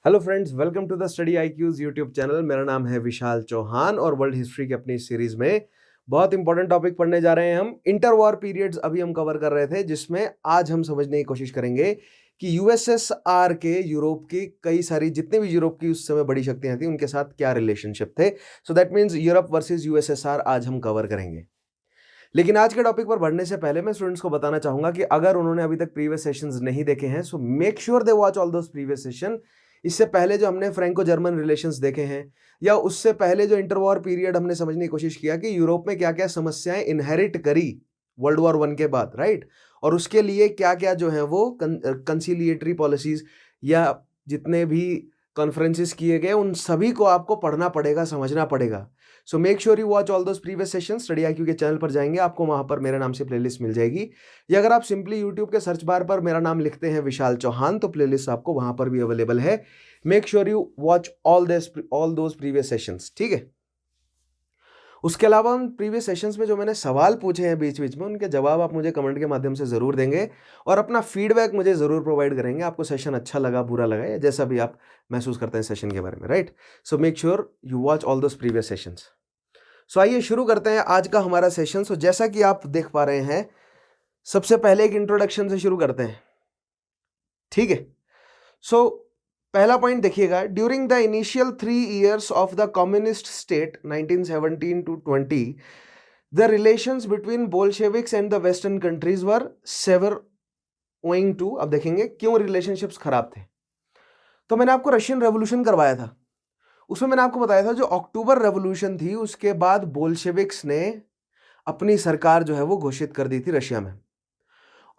Hello friends, welcome to the study IQs YouTube channel. मेरा नाम है विशाल चौहान और वर्ल्ड हिस्ट्री की अपनी सीरीज में बहुत इंपॉर्टेंट टॉपिक पढ़ने जा रहे हैं हम। इंटर वॉर पीरियड्स अभी हम कवर कर रहे थे, जिसमें आज हम समझने की कोशिश करेंगे कि यूएसएसआर के यूरोप की कई सारी जितने भी यूरोप की उस समय बड़ी शक्तियां थी उनके साथ क्या रिलेशनशिप थे। So that means Europe versus USSR आज हम कवर करेंगे। लेकिन आज के टॉपिक पर बढ़ने से पहले मैं स्टूडेंट्स को बताना चाहूंगा कि अगर उन्होंने अभी तक प्रीवियस सेशंस नहीं देखे हैं, सो make sure they watch all those previous session. इससे पहले जो हमने फ्रैंको जर्मन रिलेशंस देखे हैं, या उससे पहले जो इंटरवॉर पीरियड हमने समझने की कोशिश किया कि यूरोप में क्या क्या समस्याएं इनहेरिट करी वर्ल्ड वॉर वन के बाद, राइट, और उसके लिए क्या क्या जो है वो कंसिलिएटरी पॉलिसीज या जितने भी कॉन्फ्रेंसेस किए गए उन सभी को आपको पढ़ना पड़ेगा, समझना पड़ेगा। सो make sure you watch all those previous session. Study IQ के चैनल पर जाएंगे, आपको वहां पर मेरे नाम से प्लेलिस्ट मिल जाएगी, या अगर आप सिंपली यूट्यूब के सर्च बार पर मेरा नाम लिखते हैं विशाल चौहान तो प्लेलिस्ट आपको वहां पर भी अवेलेबल है। Make sure you watch all those previous sessions, ठीक है। उसके अलावा उन प्रीवियस सेशंस में जो मैंने सवाल पूछे हैं बीच बीच में, उनके जवाब आप मुझे कमेंट के माध्यम से जरूर देंगे और अपना फीडबैक मुझे जरूर प्रोवाइड करेंगे। आपको सेशन अच्छा लगा, बुरा लगा, या जैसा भी आप महसूस करते हैं सेशन के बारे में, right. So make sure you watch all those previous sessions. So आइए शुरू करते हैं आज का हमारा सेशन। सो जैसा कि आप देख पा रहे हैं, सबसे पहले एक इंट्रोडक्शन से शुरू करते हैं, ठीक है। सो पहला पॉइंट देखिएगा, during the initial 3 years of the communist state 1917 to 20, the relations between Bolsheviks and the western countries were severe owing to. अब देखेंगे क्यों रिलेशनशिप्स खराब थे। तो मैंने आपको रशियन रेवोल्यूशन करवाया था, उसमें मैंने आपको बताया था जो अक्टूबर रेवोल्यूशन थी उसके बाद बोल्शेविक्स ने अपनी सरकार जो है वो घोषित कर दी थी रशिया में,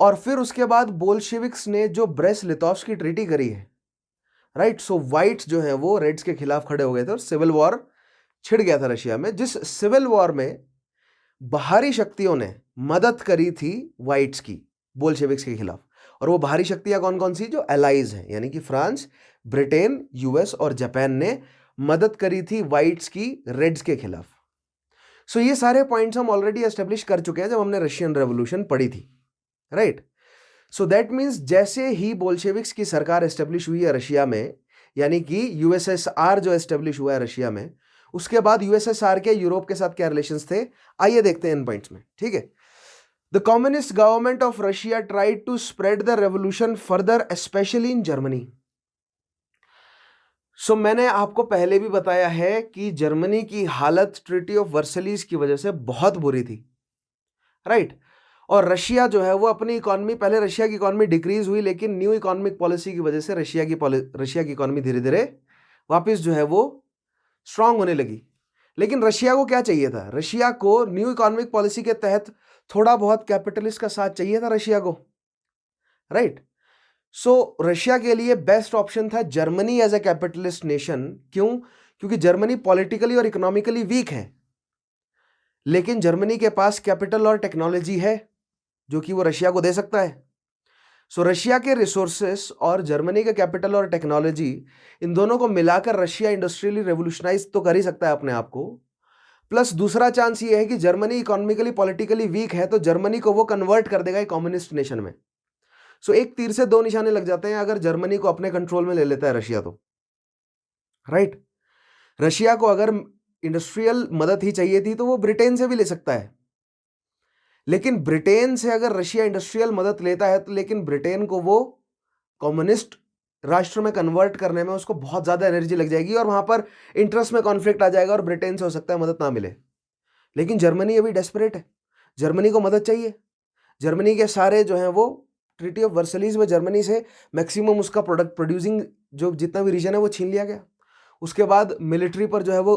और फिर उसके बाद बोल्शेविक्स ने जो ब्रेस्ट लिटोव्स्की की ट्रीटी करी है, राइट। सो व्हाइट्स जो है वो रेड्स के खिलाफ खड़े हो गए थे और सिविल वॉर छिड़ गया था रशिया में, जिस सिविल वॉर में बाहरी शक्तियों ने मदद करी थी व्हाइट्स की बोल्शेविक्स के खिलाफ। और वो बाहरी शक्तियां कौन कौन सी, जो एलाइज हैं, यानी कि फ्रांस, ब्रिटेन, यूएस और जापान ने मदद करी थी व्हाइट्स की रेड्स के खिलाफ। सो ये सारे पॉइंट्स हम ऑलरेडी एस्टेब्लिश कर चुके हैं जब हमने रशियन रेवोल्यूशन पढ़ी थी, राइट। सो दैट मीन्स जैसे ही बोल्शेविक्स की सरकार एस्टेब्लिश हुई है रशिया में, यानी कि यूएसएसआर जो एस्टेब्लिश हुआ है रशिया में, उसके बाद यूएसएसआर के यूरोप के साथ क्या रिलेशंस थे, आइए देखते हैं इन पॉइंट्स में, ठीक है। The communist government of Russia tried to spread the revolution further, especially in Germany. So मैंने आपको पहले भी बताया है कि जर्मनी की हालत ट्रीटी ऑफ वर्सलीज की वजह से बहुत बुरी थी, राइट। और रशिया जो है वो अपनी इकोनॉमी, पहले रशिया की इकोनॉमी डिक्रीज हुई, लेकिन न्यू इकोनॉमिक पॉलिसी की वजह से रशिया की इकोनॉमी धीरे धीरे वापस जो है वो स्ट्रांग होने लगी। लेकिन रशिया को क्या चाहिए था, रशिया को न्यू इकोनॉमिक पॉलिसी के तहत थोड़ा बहुत कैपिटलिस्ट का साथ चाहिए था रशिया को, राइट। सो रशिया के लिए बेस्ट ऑप्शन था Germany as a capitalist nation. क्यों? क्योंकि जर्मनी पॉलिटिकली और इकोनॉमिकली वीक है, लेकिन जर्मनी के पास कैपिटल और टेक्नोलॉजी है जो कि वो रशिया को दे सकता है। सो रशिया के रिसोर्सेस और जर्मनी के कैपिटल और टेक्नोलॉजी, इन दोनों को मिलाकर रशिया इंडस्ट्रियली रेवोल्यूशनाइज तो कर ही सकता है अपने आप को। प्लस दूसरा चांस ये है कि जर्मनी इकोनॉमिकली पॉलिटिकली वीक है, तो जर्मनी को वो कन्वर्ट कर देगा एक कम्युनिस्ट नेशन में। सो एक तीर से दो निशाने लग जाते हैं अगर जर्मनी को अपने कंट्रोल में ले लेता है रशिया तो, राइट। रशिया को अगर इंडस्ट्रियल मदद ही चाहिए थी तो वो ब्रिटेन से भी ले सकता है, लेकिन ब्रिटेन से अगर रशिया इंडस्ट्रियल मदद लेता है तो लेकिन ब्रिटेन को वो कम्युनिस्ट राष्ट्र में कन्वर्ट करने में उसको बहुत ज्यादा एनर्जी लग जाएगी और वहां पर इंटरेस्ट में कॉन्फ्लिक्ट आ जाएगा और ब्रिटेन से हो सकता है मदद ना मिले। लेकिन जर्मनी अभी डेस्परेट है, जर्मनी को मदद चाहिए। जर्मनी के सारे जो हैं वो ट्रीटी ऑफ वर्सलीज में जर्मनी से मैक्सिमम उसका प्रोडक्ट प्रोड्यूसिंग जो जितना भी रीजन है वो छीन लिया गया। उसके बाद मिलिट्री पर जो है वो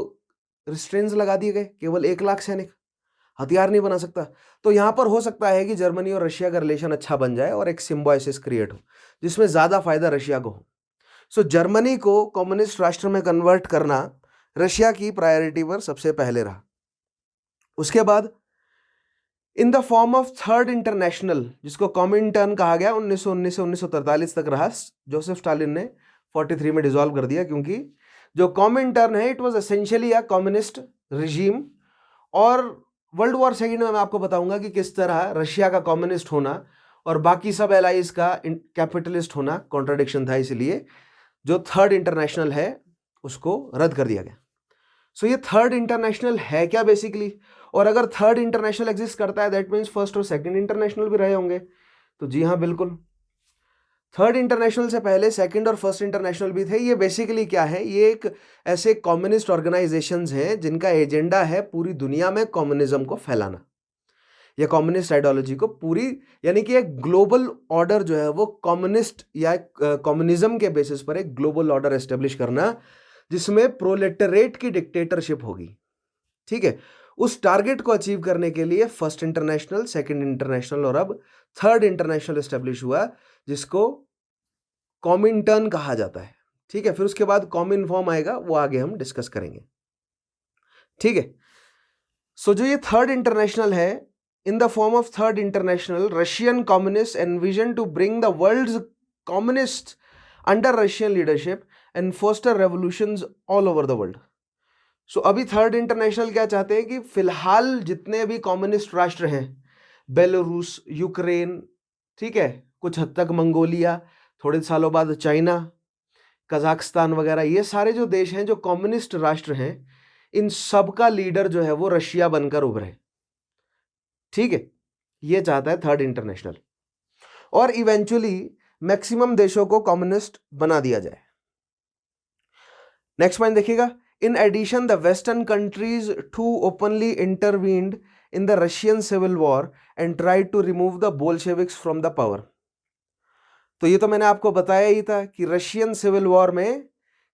रिस्ट्रेंट्स लगा दिए गए, केवल 1 लाख सैनिक, हथियार नहीं बना सकता। तो यहां पर हो सकता है कि जर्मनी और रशिया का रिलेशन अच्छा बन जाए और एक सिम्बायोसिस क्रिएट हो जिसमें ज्यादा फायदा रशिया को हो। सो जर्मनी को कम्युनिस्ट राष्ट्र में कन्वर्ट करना रशिया की प्रायोरिटी पर सबसे पहले रहा। उसके बाद in the form of third international, जिसको कॉमिंटर्न कहा गया, 1919 से 1943 तक रहा। जोसेफ स्टालिन ने 43 में डिसॉल्व कर दिया, क्योंकि जो कॉमिंटर्न है it was essentially a communist regime. और वर्ल्ड वॉर सेकेंड में मैं आपको बताऊंगा कि किस तरह रशिया का कम्युनिस्ट होना और बाकी सब एलाइज का कैपिटलिस्ट होना कॉन्ट्राडिक्शन था, इसलिए जो थर्ड इंटरनेशनल है उसको रद्द कर दिया गया। सो ये थर्ड इंटरनेशनल है क्या बेसिकली, और अगर थर्ड इंटरनेशनल एग्जिस्ट करता है दैट मीन्स फर्स्ट और सेकंड इंटरनेशनल भी रहे होंगे। तो जी हाँ बिल्कुल, थर्ड इंटरनेशनल से पहले सेकंड और फर्स्ट इंटरनेशनल भी थे। ये बेसिकली क्या है, ये एक ऐसे कम्युनिस्ट ऑर्गेनाइजेशंस हैं जिनका एजेंडा है पूरी दुनिया में कम्युनिज्म को फैलाना या कम्युनिस्ट आइडियोलॉजी को पूरी, यानी कि एक ग्लोबल ऑर्डर जो है वो कम्युनिस्ट या कम्युनिज्म के बेसिस पर एक ग्लोबल ऑर्डर एस्टेब्लिश करना जिसमें प्रोलेटरेट की डिक्टेटरशिप होगी। ठीक है, उस टारगेट को अचीव करने के लिए फर्स्ट इंटरनेशनल, सेकंड इंटरनेशनल और अब थर्ड इंटरनेशनल एस्टेब्लिश हुआ जिसको कॉमिनटर्न कहा जाता है। ठीक है, फिर उसके बाद कॉमिनफॉर्म आएगा, वो आगे हम डिस्कस करेंगे। ठीक है, सो जो ये थर्ड इंटरनेशनल है, in the form of third international, Russian communists envision to bring the world's communists under Russian leadership and foster revolutions all over the world. So अभी थर्ड इंटरनेशनल क्या चाहते हैं कि फिलहाल जितने भी कम्युनिस्ट राष्ट्र हैं, बेलारूस, यूक्रेन, ठीक है, कुछ हद तक मंगोलिया, थोड़े सालों बाद चाइना, कजाकिस्तान वगैरह, ये सारे जो देश हैं जो कम्युनिस्ट राष्ट्र हैं, इन सब का लीडर जो है वो रशिया बनकर उभरे। ठीक है, ये चाहता है थर्ड इंटरनेशनल, और इवेंचुअली मैक्सिमम देशों को कम्युनिस्ट बना दिया जाए। नेक्स्ट पॉइंट देखिएगा, in addition the western countries too openly intervened in the Russian civil war and tried to remove the Bolsheviks from the power. तो ये तो मैंने आपको बताया ही था कि रशियन सिविल वॉर में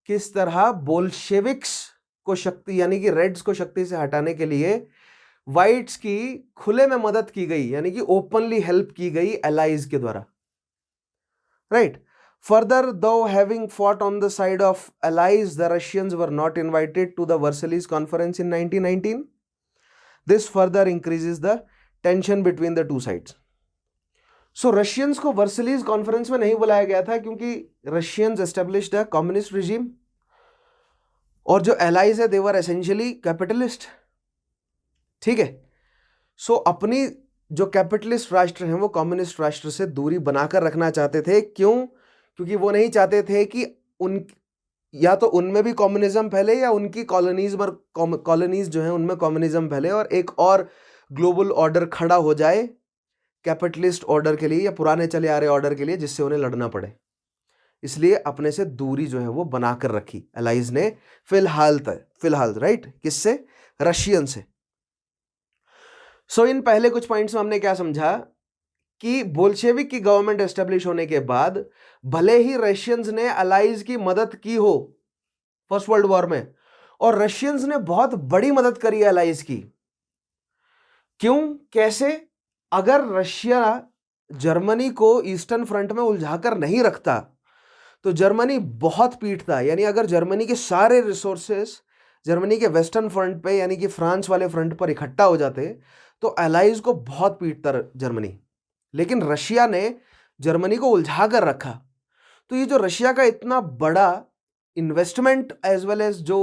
किस तरह बोल्शेविक्स को शक्ति, यानी कि रेड्स को शक्ति से हटाने के लिए वाइट्स की खुले में मदद की गई, यानी कि ओपनली हेल्प की गई एलाइज के द्वारा। Right, further though having fought on the side of allies, the Russians were not invited to the Versailles conference in 1919। This further increases the tension between the two sides. So Russians को Versailles conference में नहीं बुलाया गया था क्योंकि Russians established a communist regime, और जो allies है दे वर एसेंशियली कैपिटलिस्ट। ठीक है, सो अपनी जो कैपिटलिस्ट राष्ट्र हैं वो कम्युनिस्ट राष्ट्र से दूरी बनाकर रखना चाहते थे। क्यों? क्योंकि वो नहीं चाहते थे कि उन या तो उनमें भी कम्युनिज्म फैले या उनकी कॉलोनीज जो हैं उनमें कम्युनिज्म फैले और एक और ग्लोबल ऑर्डर खड़ा हो जाए कैपिटलिस्ट ऑर्डर के लिए या पुराने चले आ रहे ऑर्डर के लिए, जिससे उन्हें लड़ना पड़े। इसलिए अपने से दूरी जो है वो बनाकर रखी एलाइज ने फिलहाल राइट, किससे? रशियन से। सो इन पहले कुछ पॉइंट्स में हमने क्या समझा कि बोल्शेविक की गवर्नमेंट एस्टेब्लिश होने के बाद भले ही रशियंस ने अलाइज की मदद की हो फर्स्ट वर्ल्ड वॉर में, और रशियंस ने बहुत बड़ी मदद करी है अलाइज की। क्यों? कैसे? अगर रशिया जर्मनी को ईस्टर्न फ्रंट में उलझाकर नहीं रखता तो जर्मनी बहुत पीटता, यानी अगर जर्मनी के सारे रिसोर्सेस जर्मनी के वेस्टर्न फ्रंट पे यानी कि फ्रांस वाले फ्रंट पर इकट्ठा हो जाते तो एलाइज को बहुत पीटता जर्मनी। लेकिन रशिया ने जर्मनी को उलझा कर रखा। तो ये जो रशिया का इतना बड़ा इन्वेस्टमेंट एज वेल एज जो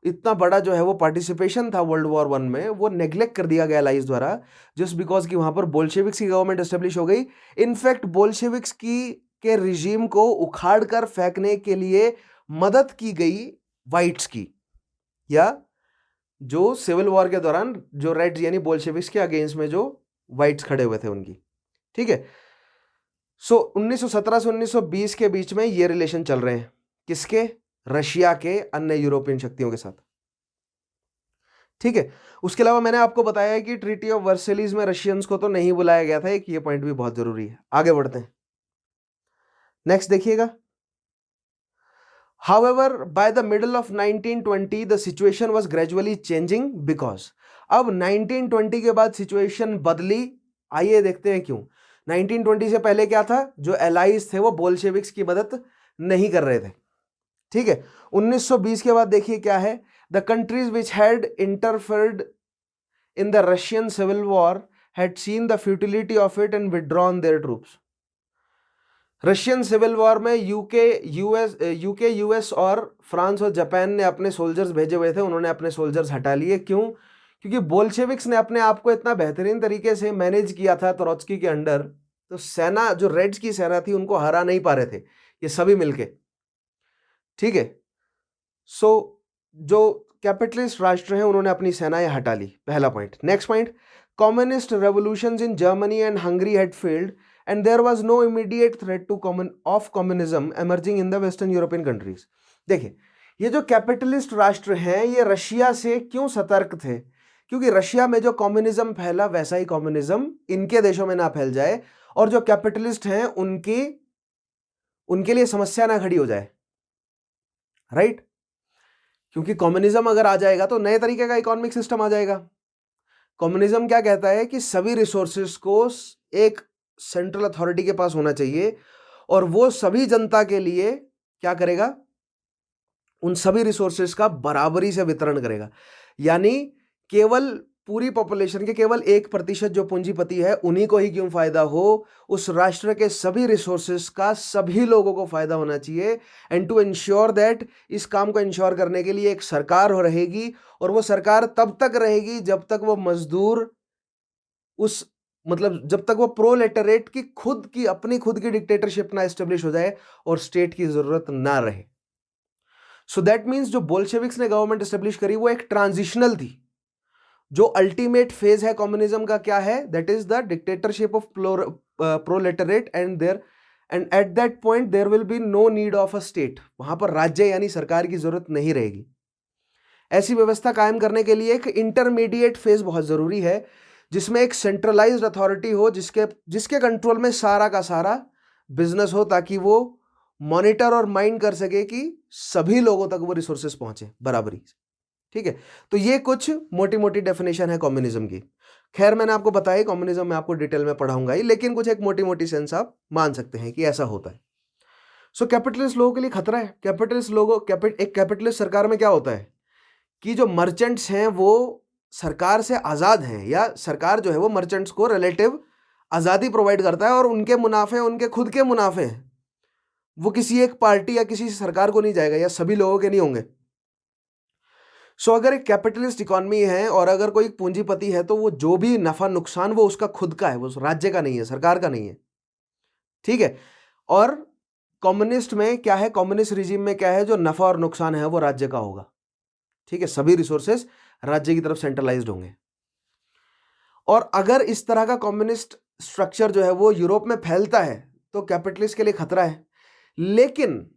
इतना बड़ा जो है वो पार्टिसिपेशन था वर्ल्ड वॉर वन में, वो नेग्लेक्ट कर दिया गया एलाइज द्वारा, जस्ट बिकॉज कि वहां पर बोल्शेविक्स की गवर्नमेंट एस्टेब्लिश हो गई। इनफैक्ट बोल्शेविक्स के रिजीम को उखाड़ कर फेंकने के लिए मदद की गई वाइट्स की, या जो सिविल वॉर के दौरान जो रेड्स यानी बोल्शेविक्स के अगेंस्ट में जो वाइट्स खड़े हुए थे उनकी। ठीक है, सो 1917 से 1920 के बीच में ये रिलेशन चल रहे हैं, किसके? रशिया के अन्य यूरोपियन शक्तियों के साथ। ठीक है, उसके अलावा मैंने आपको बताया कि ट्रीटी ऑफ वर्सेलीज में रशियंस को तो नहीं बुलाया गया था, एक ये पॉइंट भी बहुत जरूरी है। आगे बढ़ते हैं, नेक्स्ट देखिएगा। However, by the middle of 1920, the situation was gradually changing because अब 1920 के बाद सिचुएशन बदली। आइए देखते हैं क्यों। 1920 से पहले क्या था? जो एलाइज थे वो बोल्शेविक्स की मदद नहीं कर रहे थे। ठीक है, 1920 के बाद देखिए क्या है। The countries which had interfered in the Russian civil war had seen the futility of it and withdrawn their troops. Russian civil war में यूके यूएस और फ्रांस और जापान ने अपने सोल्जर्स भेजे हुए थे, उन्होंने अपने सोल्जर्स हटा लिए। क्यों? क्योंकि बोल्शेविक्स ने अपने आप को इतना बेहतरीन तरीके से मैनेज किया था त्रोत्स्की के अंडर, तो सेना जो रेड्स की सेना थी उनको हरा नहीं पा रहे थे ये सभी मिलके। ठीक है। सो जो कैपिटलिस्ट राष्ट्र हैं उन्होंने अपनी सेनाएं हटा ली, पहला point. Next point, communist revolutions in Germany and Hungary had failed and there was no immediate threat to communism emerging in the western European countries. देखिए, ये जो कैपिटलिस्ट राष्ट्र हैं ये रशिया से क्यों सतर्क थे? क्योंकि रशिया में जो कम्युनिज्म फैला वैसा ही कम्युनिज्म इनके देशों में ना फैल जाए और जो कैपिटलिस्ट हैं उनके लिए समस्या ना खड़ी हो जाए, राइट? क्योंकि कम्युनिज्म अगर आ जाएगा तो नए तरीके का इकोनॉमिक सिस्टम आ जाएगा। कम्युनिज्म क्या कहता है कि सभी रिसोर्सेज को एक सेंट्रल अथॉरिटी के पास होना चाहिए और वो सभी जनता के लिए क्या करेगा, उन सभी रिसोर्सेज का बराबरी से वितरण करेगा। यानी केवल पूरी पॉपुलेशन के केवल 1% जो पूंजीपति है उन्हीं को ही क्यों फायदा हो, उस राष्ट्र के सभी रिसोर्सेज का सभी लोगों को फायदा होना चाहिए। एंड टू इंश्योर दैट, इस काम को इंश्योर करने के लिए एक सरकार हो रहेगी और वो सरकार तब तक रहेगी जब तक वो मजदूर उस मतलब जब तक वो प्रोलेटरेट की अपनी खुद की डिक्टेटरशिप ना एस्टेब्लिश हो जाए और स्टेट की जरूरत ना रहे। सो दैट मीन्स जो बोल्शेविक्स ने गवर्नमेंट एस्टेब्लिश करी वो एक ट्रांजिशनल थी। जो अल्टीमेट फेज है कम्युनिज्म का क्या है? That is the dictatorship of proletariat and at that point there will be no need of a state. वहां पर राज्य यानी सरकार की जरूरत नहीं रहेगी। ऐसी व्यवस्था कायम करने के लिए एक इंटरमीडिएट फेज बहुत जरूरी है जिसमें एक सेंट्रलाइज्ड अथॉरिटी हो जिसके कंट्रोल में सारा का सारा बिजनेस हो, ताकि वो मॉनिटर और माइंड कर सके कि सभी लोगों तक वो रिसोर्सेज पहुंचे बराबरी से। ठीक है, तो ये कुछ मोटी मोटी डेफिनेशन है कम्युनिज्म की। खैर मैंने आपको बताया कम्युनिज्म में आपको डिटेल में पढ़ाऊंगा ही, लेकिन कुछ एक मोटी मोटी सेंस आप मान सकते हैं कि ऐसा होता है। सो कैपिटलिस्ट लोगों के लिए खतरा है। एक कैपिटलिस्ट सरकार में क्या होता है कि जो मर्चेंट्स हैं वो सरकार से आज़ाद हैं, या सरकार जो है वो मर्चेंट्स को रिलेटिव आज़ादी प्रोवाइड करता है और उनके मुनाफे उनके खुद के मुनाफे हैं, वो किसी एक पार्टी या किसी सरकार को नहीं जाएगा या सभी लोगों के नहीं होंगे। सो अगर एक कैपिटलिस्ट इकोनॉमी है और अगर कोई पूंजीपति है तो वो जो भी नफा नुकसान वो उसका खुद का है, वो राज्य का नहीं है, सरकार का नहीं है। ठीक है, और कम्युनिस्ट में क्या है, कम्युनिस्ट रिजीम में क्या है, जो नफा और नुकसान है वो राज्य का होगा। ठीक है, सभी रिसोर्सेस राज्य की तरफ सेंट्रलाइज्ड होंगे। और अगर इस तरह का कम्युनिस्ट स्ट्रक्चर जो है वो यूरोप में फैलता है तो कैपिटलिस्ट के लिए खतरा है। लेकिन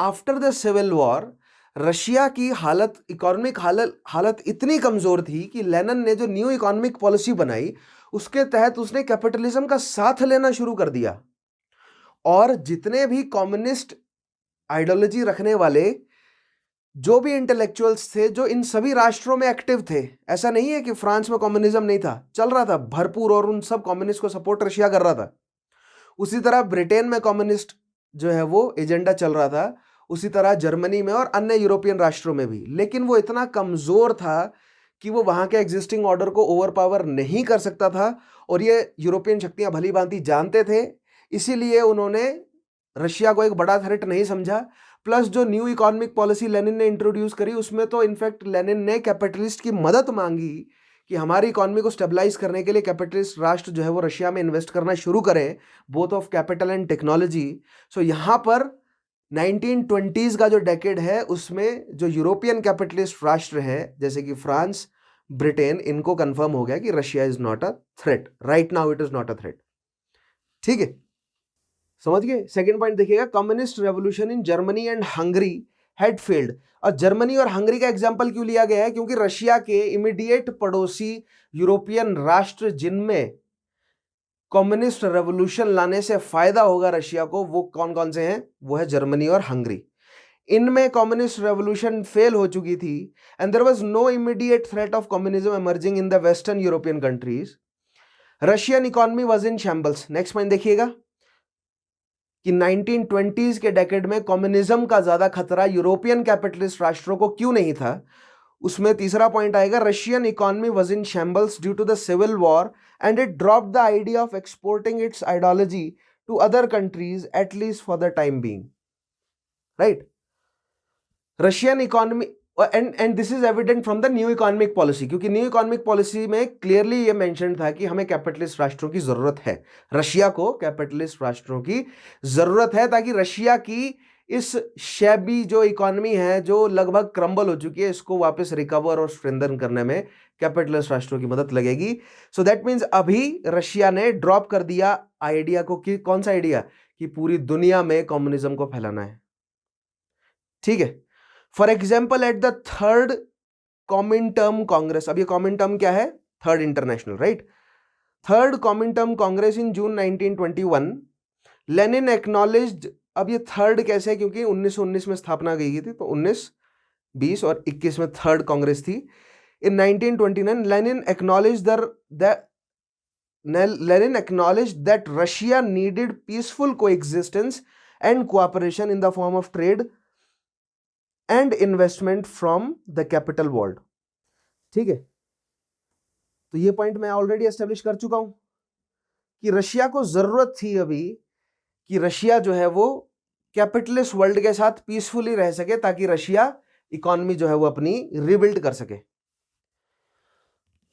after the civil war Russia की इकोनॉमिक हालत इतनी कमजोर थी कि लेनिन ने जो न्यू इकोनॉमिक पॉलिसी बनाई उसके तहत उसने कैपिटलिज्म का साथ लेना शुरू कर दिया। और जितने भी कम्युनिस्ट आइडियोलॉजी रखने वाले जो भी इंटेलेक्चुअल्स थे जो इन सभी राष्ट्रों में एक्टिव थे, ऐसा नहीं है कि फ्रांस में कम्युनिज्म नहीं था, चल रहा था भरपूर और उन सब कम्युनिस्ट को सपोर्ट रशिया कर रहा था। उसी तरह ब्रिटेन में कम्युनिस्ट जो है वो एजेंडा चल रहा था, उसी तरह जर्मनी में और अन्य यूरोपियन राष्ट्रों में भी। लेकिन वो इतना कमजोर था कि वो वहां के एग्जिस्टिंग ऑर्डर को ओवर पावर नहीं कर सकता था और ये यूरोपियन शक्तियां भली भांति जानते थे, इसीलिए उन्होंने रशिया को एक बड़ा थ्रेट नहीं समझा। प्लस जो न्यू इकोनॉमिक पॉलिसी लेनिन ने इंट्रोड्यूस करी उसमें तो इनफैक्ट लेनिन ने कैपिटलिस्ट की मदद मांगी कि हमारी इकोनॉमी को स्टेबलाइज करने के लिए कैपिटलिस्ट राष्ट्र जो है वो रशिया में इन्वेस्ट करना शुरू करें, both of capital and technology. So यहाँ पर 1920s का जो डेकेड है उसमें जो यूरोपियन कैपिटलिस्ट राष्ट्र हैं जैसे कि फ्रांस, ब्रिटेन, इनको कंफर्म हो गया कि Russia is not a threat, right now it is not a threat. ठीक है, समझ गए। सेकेंड पॉइंट देखिएगा, communist revolution in Germany and Hungary had failed. और जर्मनी और हंगरी का एग्जांपल क्यों लिया गया है? क्योंकि रशिया के इमीडिएट पड़ोसी यूरोपियन राष्ट्र जिनमें कम्युनिस्ट रेवोल्यूशन लाने से फायदा होगा रशिया को, वो कौन कौन से हैं? वो है जर्मनी और हंगरी। इनमें कम्युनिस्ट रेवोल्यूशन फेल हो चुकी थी and there was no immediate threat of communism emerging in the western European countries. Russian economy was in shambles. Next point देखिएगा कि 1920s के डेकेड में कम्युनिज्म का ज्यादा खतरा यूरोपियन कैपिटलिस्ट राष्ट्रों को क्यों नहीं था। उसमें तीसरा पॉइंट आएगा, Russian economy was in shambles due to the civil war and it dropped the idea of exporting its ideology to other countries at least for the time being. Right, Russian economy and this is evident from the new economic policy, क्योंकि new economic policy में clearly ये mention था कि हमें capitalist राष्ट्रों की जरूरत है, रशिया को कैपिटलिस्ट राष्ट्रों की जरूरत है ताकि रशिया की इस शैबी जो इकोनॉमी है जो लगभग क्रम्बल हो चुकी है, इसको वापस रिकवर और स्ट्रेंथन करने में कैपिटलिस्ट राष्ट्रों की मदद लगेगी। सो दैट मीन्स अभी रशिया ने ड्रॉप कर दिया आइडिया को, कि कौन सा आइडिया, कि पूरी दुनिया में कम्युनिज्म को फैलाना है। ठीक है, for example at the third Comintern congress, अब ये कॉमिनटर्म क्या है, third international, right, third Comintern congress in June 1921 Lenin acknowledged, अब ये थर्ड कैसे है, क्योंकि 1919 में स्थापना गई थी, तो 19, 20 और 21 में थर्ड कांग्रेस थी। इन 1929 Lenin acknowledged that Russia needed peaceful coexistence and cooperation in the form of trade and investment from the capital world। ठीक है, तो ये पॉइंट मैं ऑलरेडी एस्टेब्लिश कर चुका हूं कि रशिया को जरूरत थी अभी कि रशिया जो है वो कैपिटलिस्ट वर्ल्ड के साथ पीसफुली रह सके, ताकि रशिया इकोनॉमी जो है वो अपनी रिबिल्ड कर सके।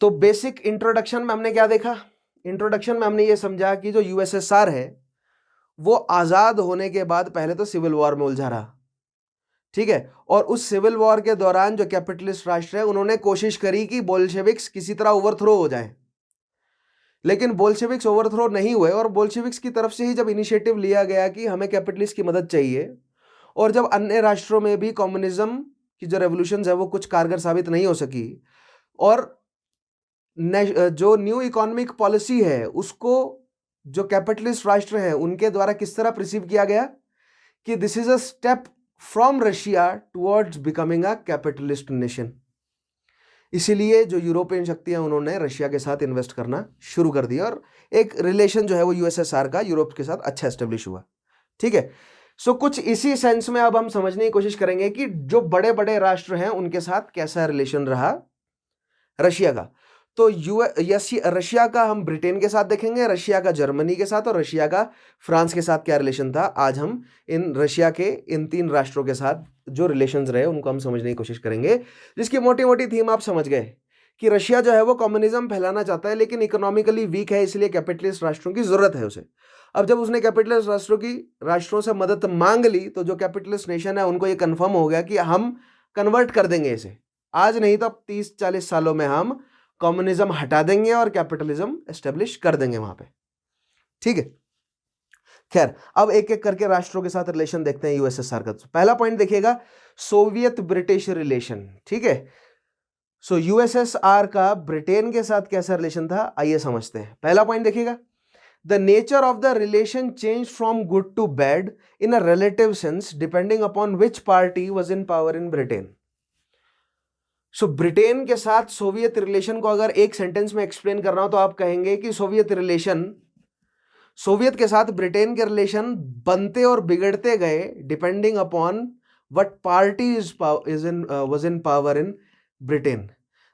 तो बेसिक इंट्रोडक्शन में हमने क्या देखा, इंट्रोडक्शन में हमने ये समझा कि जो यूएसएसआर है वो आजाद होने के बाद पहले तो सिविल वॉर में उलझा रहा। ठीक है, और उस सिविल वॉर के दौरान जो कैपिटलिस्ट राष्ट्र है उन्होंने कोशिश करी कि बोल्शेविक्स किसी तरह ओवरथ्रो हो जाए, लेकिन बोल्शेविक्स ओवरथ्रो नहीं हुए, और बोल्शेविक्स की तरफ से ही जब इनिशिएटिव लिया गया कि हमें कैपिटलिस्ट की मदद चाहिए, और जब अन्य राष्ट्रों में भी कम्युनिज्म की जो रेवोल्यूशंस है वो कुछ कारगर साबित नहीं हो सकी, और जो न्यू इकोनॉमिक पॉलिसी है उसको जो कैपिटलिस्ट राष्ट्र हैं उनके द्वारा किस तरह प्रिसीव किया गया कि this is a step from Russia towards becoming a capitalist nation. इसीलिए जो यूरोपियन शक्तियां उन्होंने रशिया के साथ इन्वेस्ट करना शुरू कर दिया, और एक रिलेशन जो है वो यूएसएसआर का यूरोप के साथ अच्छा एस्टेब्लिश हुआ। ठीक है, सो कुछ इसी सेंस में अब हम समझने की कोशिश करेंगे कि जो बड़े बड़े राष्ट्र हैं उनके साथ कैसा रिलेशन रहा रशिया का। तो रशिया का हम ब्रिटेन के साथ देखेंगे, रशिया का जर्मनी के साथ, और रशिया का फ्रांस के साथ क्या रिलेशन था। आज हम इन रशिया के इन 3 राष्ट्रों के साथ जो रिलेशंस रहे उनको हम समझने की कोशिश करेंगे, जिसकी मोटी मोटी थीम आप समझ गए कि रशिया जो है वो कम्युनिज्म फैलाना चाहता है, लेकिन इकोनॉमिकली वीक है, इसलिए कैपिटलिस्ट राष्ट्रों की जरूरत है उसे। अब जब उसने कैपिटलिस्ट राष्ट्रों से मदद मांग ली, तो जो कैपिटलिस्ट नेशन है उनको ये कंफर्म हो गया कि हम कन्वर्ट कर देंगे इसे, आज नहीं तो 30-40 सालों में हम कम्युनिज्म हटा देंगे और कैपिटलिज्म एस्टेब्लिश कर देंगे वहां पे। ठीक है, खैर अब एक एक करके राष्ट्रों के साथ रिलेशन देखते हैं यूएसएसआर का। पहला पॉइंट देखिएगा, सोवियत ब्रिटिश रिलेशन। ठीक है, सो यूएसएसआर का ब्रिटेन के साथ कैसा रिलेशन था, आइए समझते हैं। पहला पॉइंट देखिएगा, the nature of the relation change from good to bad in a relative sense depending upon which party was in power in Britain. So Britain के साथ सोवियत रिलेशन को अगर एक सेंटेंस में एक्सप्लेन करना हो तो आप कहेंगे कि सोवियत के साथ ब्रिटेन के रिलेशन बनते और बिगड़ते गए depending upon what party was in power in Britain.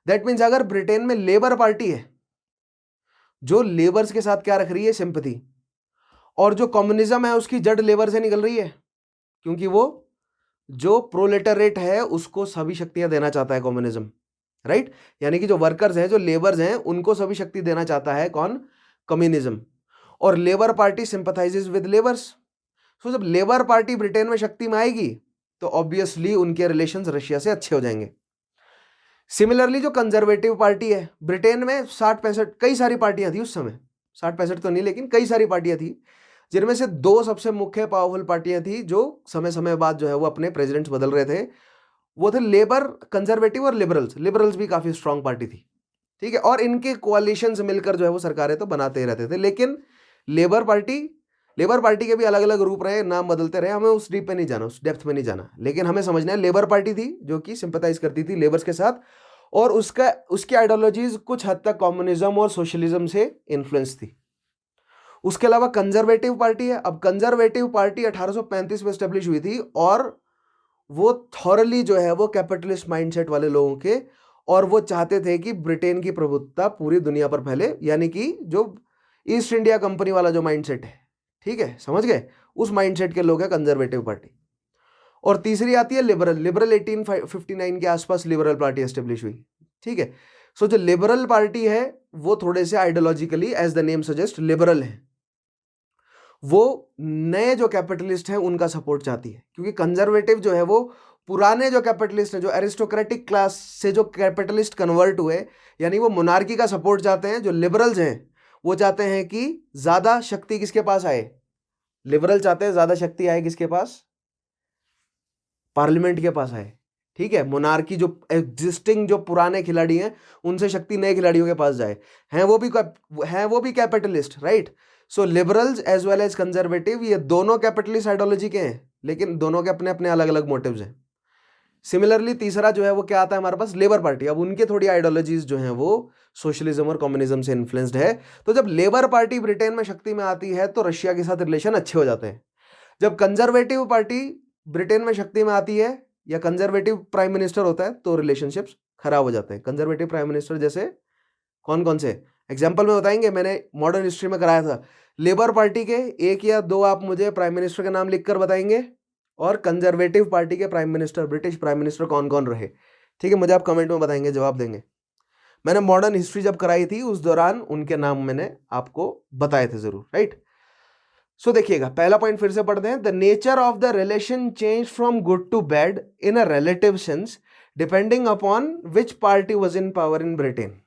That means अगर ब्रिटेन में लेबर पार्टी है जो लेबर्स के साथ क्या रख रही है, सिंपैथी, और जो कम्युनिज्म है उसकी जड़ लेबर से निकल रही है, क्योंकि वो जो प्रोलेटरेट है उसको सभी शक्तियां देना चाहता है कम्युनिज्म, राइट, यानी कि जो वर्कर्स हैं, जो लेबर्स हैं, उनको सभी शक्ति देना चाहता है कौन, कम्युनिज्म, और लेबर पार्टी सिंपैथाइजेस विद लेबर्स। सो जब लेबर पार्टी ब्रिटेन में शक्ति में आएगी तो ऑब्वियसली उनके रिलेशंस रशिया से अच्छे हो जाएंगे। सिमिलरली जो कंजर्वेटिव पार्टी है ब्रिटेन में, 60-65 कई सारी पार्टियां थी उस समय, 60-65 तो नहीं लेकिन कई सारी पार्टियां थी, जिनमें से 2 सबसे मुख्य पावरफुल पार्टियां थी जो समय समय बाद जो है वो अपने प्रेसिडेंट्स बदल रहे थे, वो थे लेबर, कंजर्वेटिव और लिबरल्स भी काफी स्ट्रांग पार्टी थी। ठीक है, और इनके कोalition से मिलकर जो है वो सरकारें तो बनाते ही रहते थे, लेकिन लेबर पार्टी के भी अलग अलग रूप रहे, नाम बदलते रहे, हमें उस डीप पे नहीं जाना, उस डेप्थ में नहीं जाना, लेकिन हमें समझना है लेबर पार्टी थी जो कि सिंपैथाइज करती थी लेबर्स के साथ, और उसकी आइडियोलॉजीज कुछ हद तक कम्युनिज्म और सोशलिज्म से इन्फ्लुएंस थी। उसके अलावा कंजर्वेटिव पार्टी है। अब कंजर्वेटिव पार्टी 1835 में एस्टेब्लिश हुई थी, और वो थॉरली जो है वो कैपिटलिस्ट माइंडसेट वाले लोगों के, और वो चाहते थे कि ब्रिटेन की प्रभुत्वता पूरी दुनिया पर फैले, यानी कि जो ईस्ट इंडिया कंपनी वाला जो माइंडसेट है, ठीक है, समझ गए, उस माइंडसेट के लोग है कंजर्वेटिव पार्टी। और तीसरी आती है लिबरल 1859 के आसपास लिबरल पार्टी एस्टेब्लिश हुई। ठीक है, सो जो लिबरल पार्टी है वो थोड़े से ideologically as the name suggest liberal है, वो नए जो कैपिटलिस्ट हैं उनका सपोर्ट चाहती है, क्योंकि कंजर्वेटिव जो है वो पुराने जो कैपिटलिस्ट हैं, जो एरिस्टोक्रेटिक क्लास से जो कैपिटलिस्ट कन्वर्ट हुए, यानी वो मोनार्की का सपोर्ट चाहते हैं। जो लिबरल्स हैं वो चाहते हैं कि ज्यादा शक्ति किसके पास आए, लिबरल चाहते हैं ज्यादा शक्ति आए किसके पास, पार्लियामेंट के पास आए। ठीक है, मोनार्की जो एग्जिस्टिंग जो पुराने खिलाड़ी हैं उनसे शक्ति नए खिलाड़ियों के पास जाए, हैं वो भी capitalist, right. So liberals as well as conservative, ये दोनों कैपिटलिस्ट आइडियोलॉजी के हैं, लेकिन दोनों के अपने अपने अलग अलग मोटिव्स हैं। सिमिलरली तीसरा जो है वो क्या आता है हमारे पास, लेबर पार्टी। अब उनके थोड़ी आइडियोलॉजीज जो हैं वो सोशलिज्म और कम्युनिज्म से इन्फ्लुएंस्ड है। तो जब लेबर पार्टी ब्रिटेन में शक्ति में आती है तो रशिया के साथ रिलेशन अच्छे हो जाते हैं। जब कंजर्वेटिव पार्टी ब्रिटेन में शक्ति में आती है या कंजर्वेटिव प्राइम मिनिस्टर होता है तो रिलेशनशिप्स खराब हो जाते हैं। कंजर्वेटिव प्राइम मिनिस्टर जैसे कौन कौन से एग्जाम्पल में बताएंगे, मैंने मॉडर्न हिस्ट्री में कराया था। लेबर पार्टी के एक या दो आप मुझे प्राइम मिनिस्टर के नाम लिखकर बताएंगे, और कंजर्वेटिव पार्टी के prime minister, British prime minister कौन कौन रहे। ठीक है, मुझे आप कमेंट में बताएंगे, जवाब देंगे। मैंने मॉडर्न हिस्ट्री जब कराई थी उस दौरान उनके नाम मैंने आपको बताए थे जरूर, राइट। सो देखिएगा, पहला पॉइंट फिर से पढ़ते हैं। The nature of the relation change from good to bad in a relative sense depending upon which party was in power in Britain.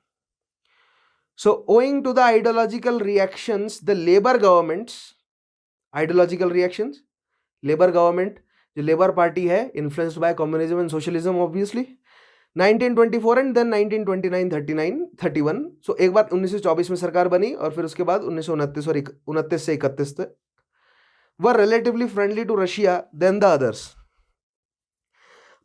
So owing to the ideological reactions, the labor governments, ideological reactions, labor government जो labour party है influenced by communism and socialism obviously, 1924 and then 1929, 39, 31. So एक बार 1924 में सरकार बनी और फिर उसके बाद 1929 और 29 से 31 तक were relatively friendly to Russia than the others.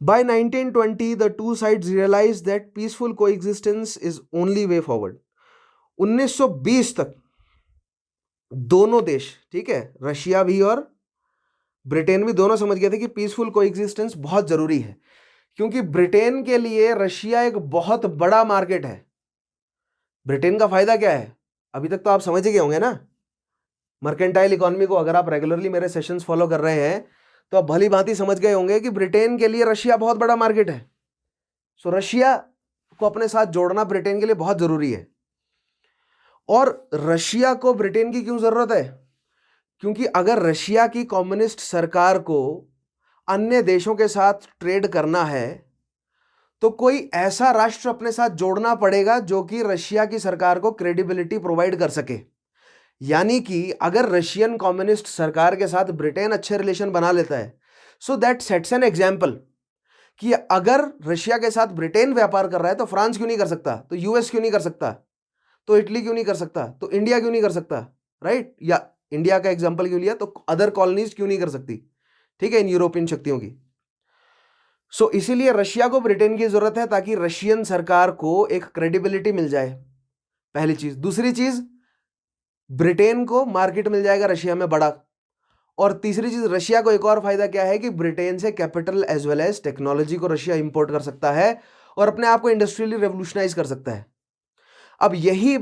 By 1920, the two sides realized that peaceful coexistence is only way forward. 1920 तक दोनों देश, ठीक है, रशिया भी और ब्रिटेन भी, दोनों समझ गए थे कि पीसफुल कोएग्जिस्टेंस बहुत जरूरी है, क्योंकि ब्रिटेन के लिए रशिया एक बहुत बड़ा मार्केट है। ब्रिटेन का फायदा क्या है, अभी तक तो आप समझ गए होंगे ना मर्केंटाइल इकोनॉमी को। अगर आप रेगुलरली मेरे सेशंस फॉलो कर रहे हैं तो आप भली भांति समझ गए होंगे कि ब्रिटेन के लिए रशिया बहुत बड़ा मार्केट है। सो रशिया को अपने साथ जोड़ना ब्रिटेन के लिए बहुत जरूरी है। और रशिया को ब्रिटेन की क्यों जरूरत है, क्योंकि अगर रशिया की कम्युनिस्ट सरकार को अन्य देशों के साथ ट्रेड करना है तो कोई ऐसा राष्ट्र अपने साथ जोड़ना पड़ेगा जो कि रशिया की सरकार को क्रेडिबिलिटी प्रोवाइड कर सके। यानी कि अगर रशियन कम्युनिस्ट सरकार के साथ ब्रिटेन अच्छे रिलेशन बना लेता है, so that sets an example कि अगर रशिया के साथ ब्रिटेन व्यापार कर रहा है तो फ्रांस क्यों नहीं कर सकता, तो यूएस क्यों नहीं कर सकता, तो इटली क्यों नहीं कर सकता, तो इंडिया क्यों नहीं कर सकता, राइट। या इंडिया का एग्जांपल क्यों लिया, तो अदर कॉलोनीज क्यों नहीं कर सकती, ठीक है, इन यूरोपियन शक्तियों की। सो इसीलिए रशिया को ब्रिटेन की जरूरत है ताकि रशियन सरकार को एक क्रेडिबिलिटी मिल जाए, पहली चीज। दूसरी चीज, ब्रिटेन को मार्केट मिल जाएगा रशिया में बड़ा। और तीसरी चीज, रशिया को एक और फायदा क्या है कि ब्रिटेन से capital as well as technology को रशिया इंपोर्ट कर सकता है और अपने आप को इंडस्ट्रियली रेवोल्यूशनाइज कर सकता है। अब यही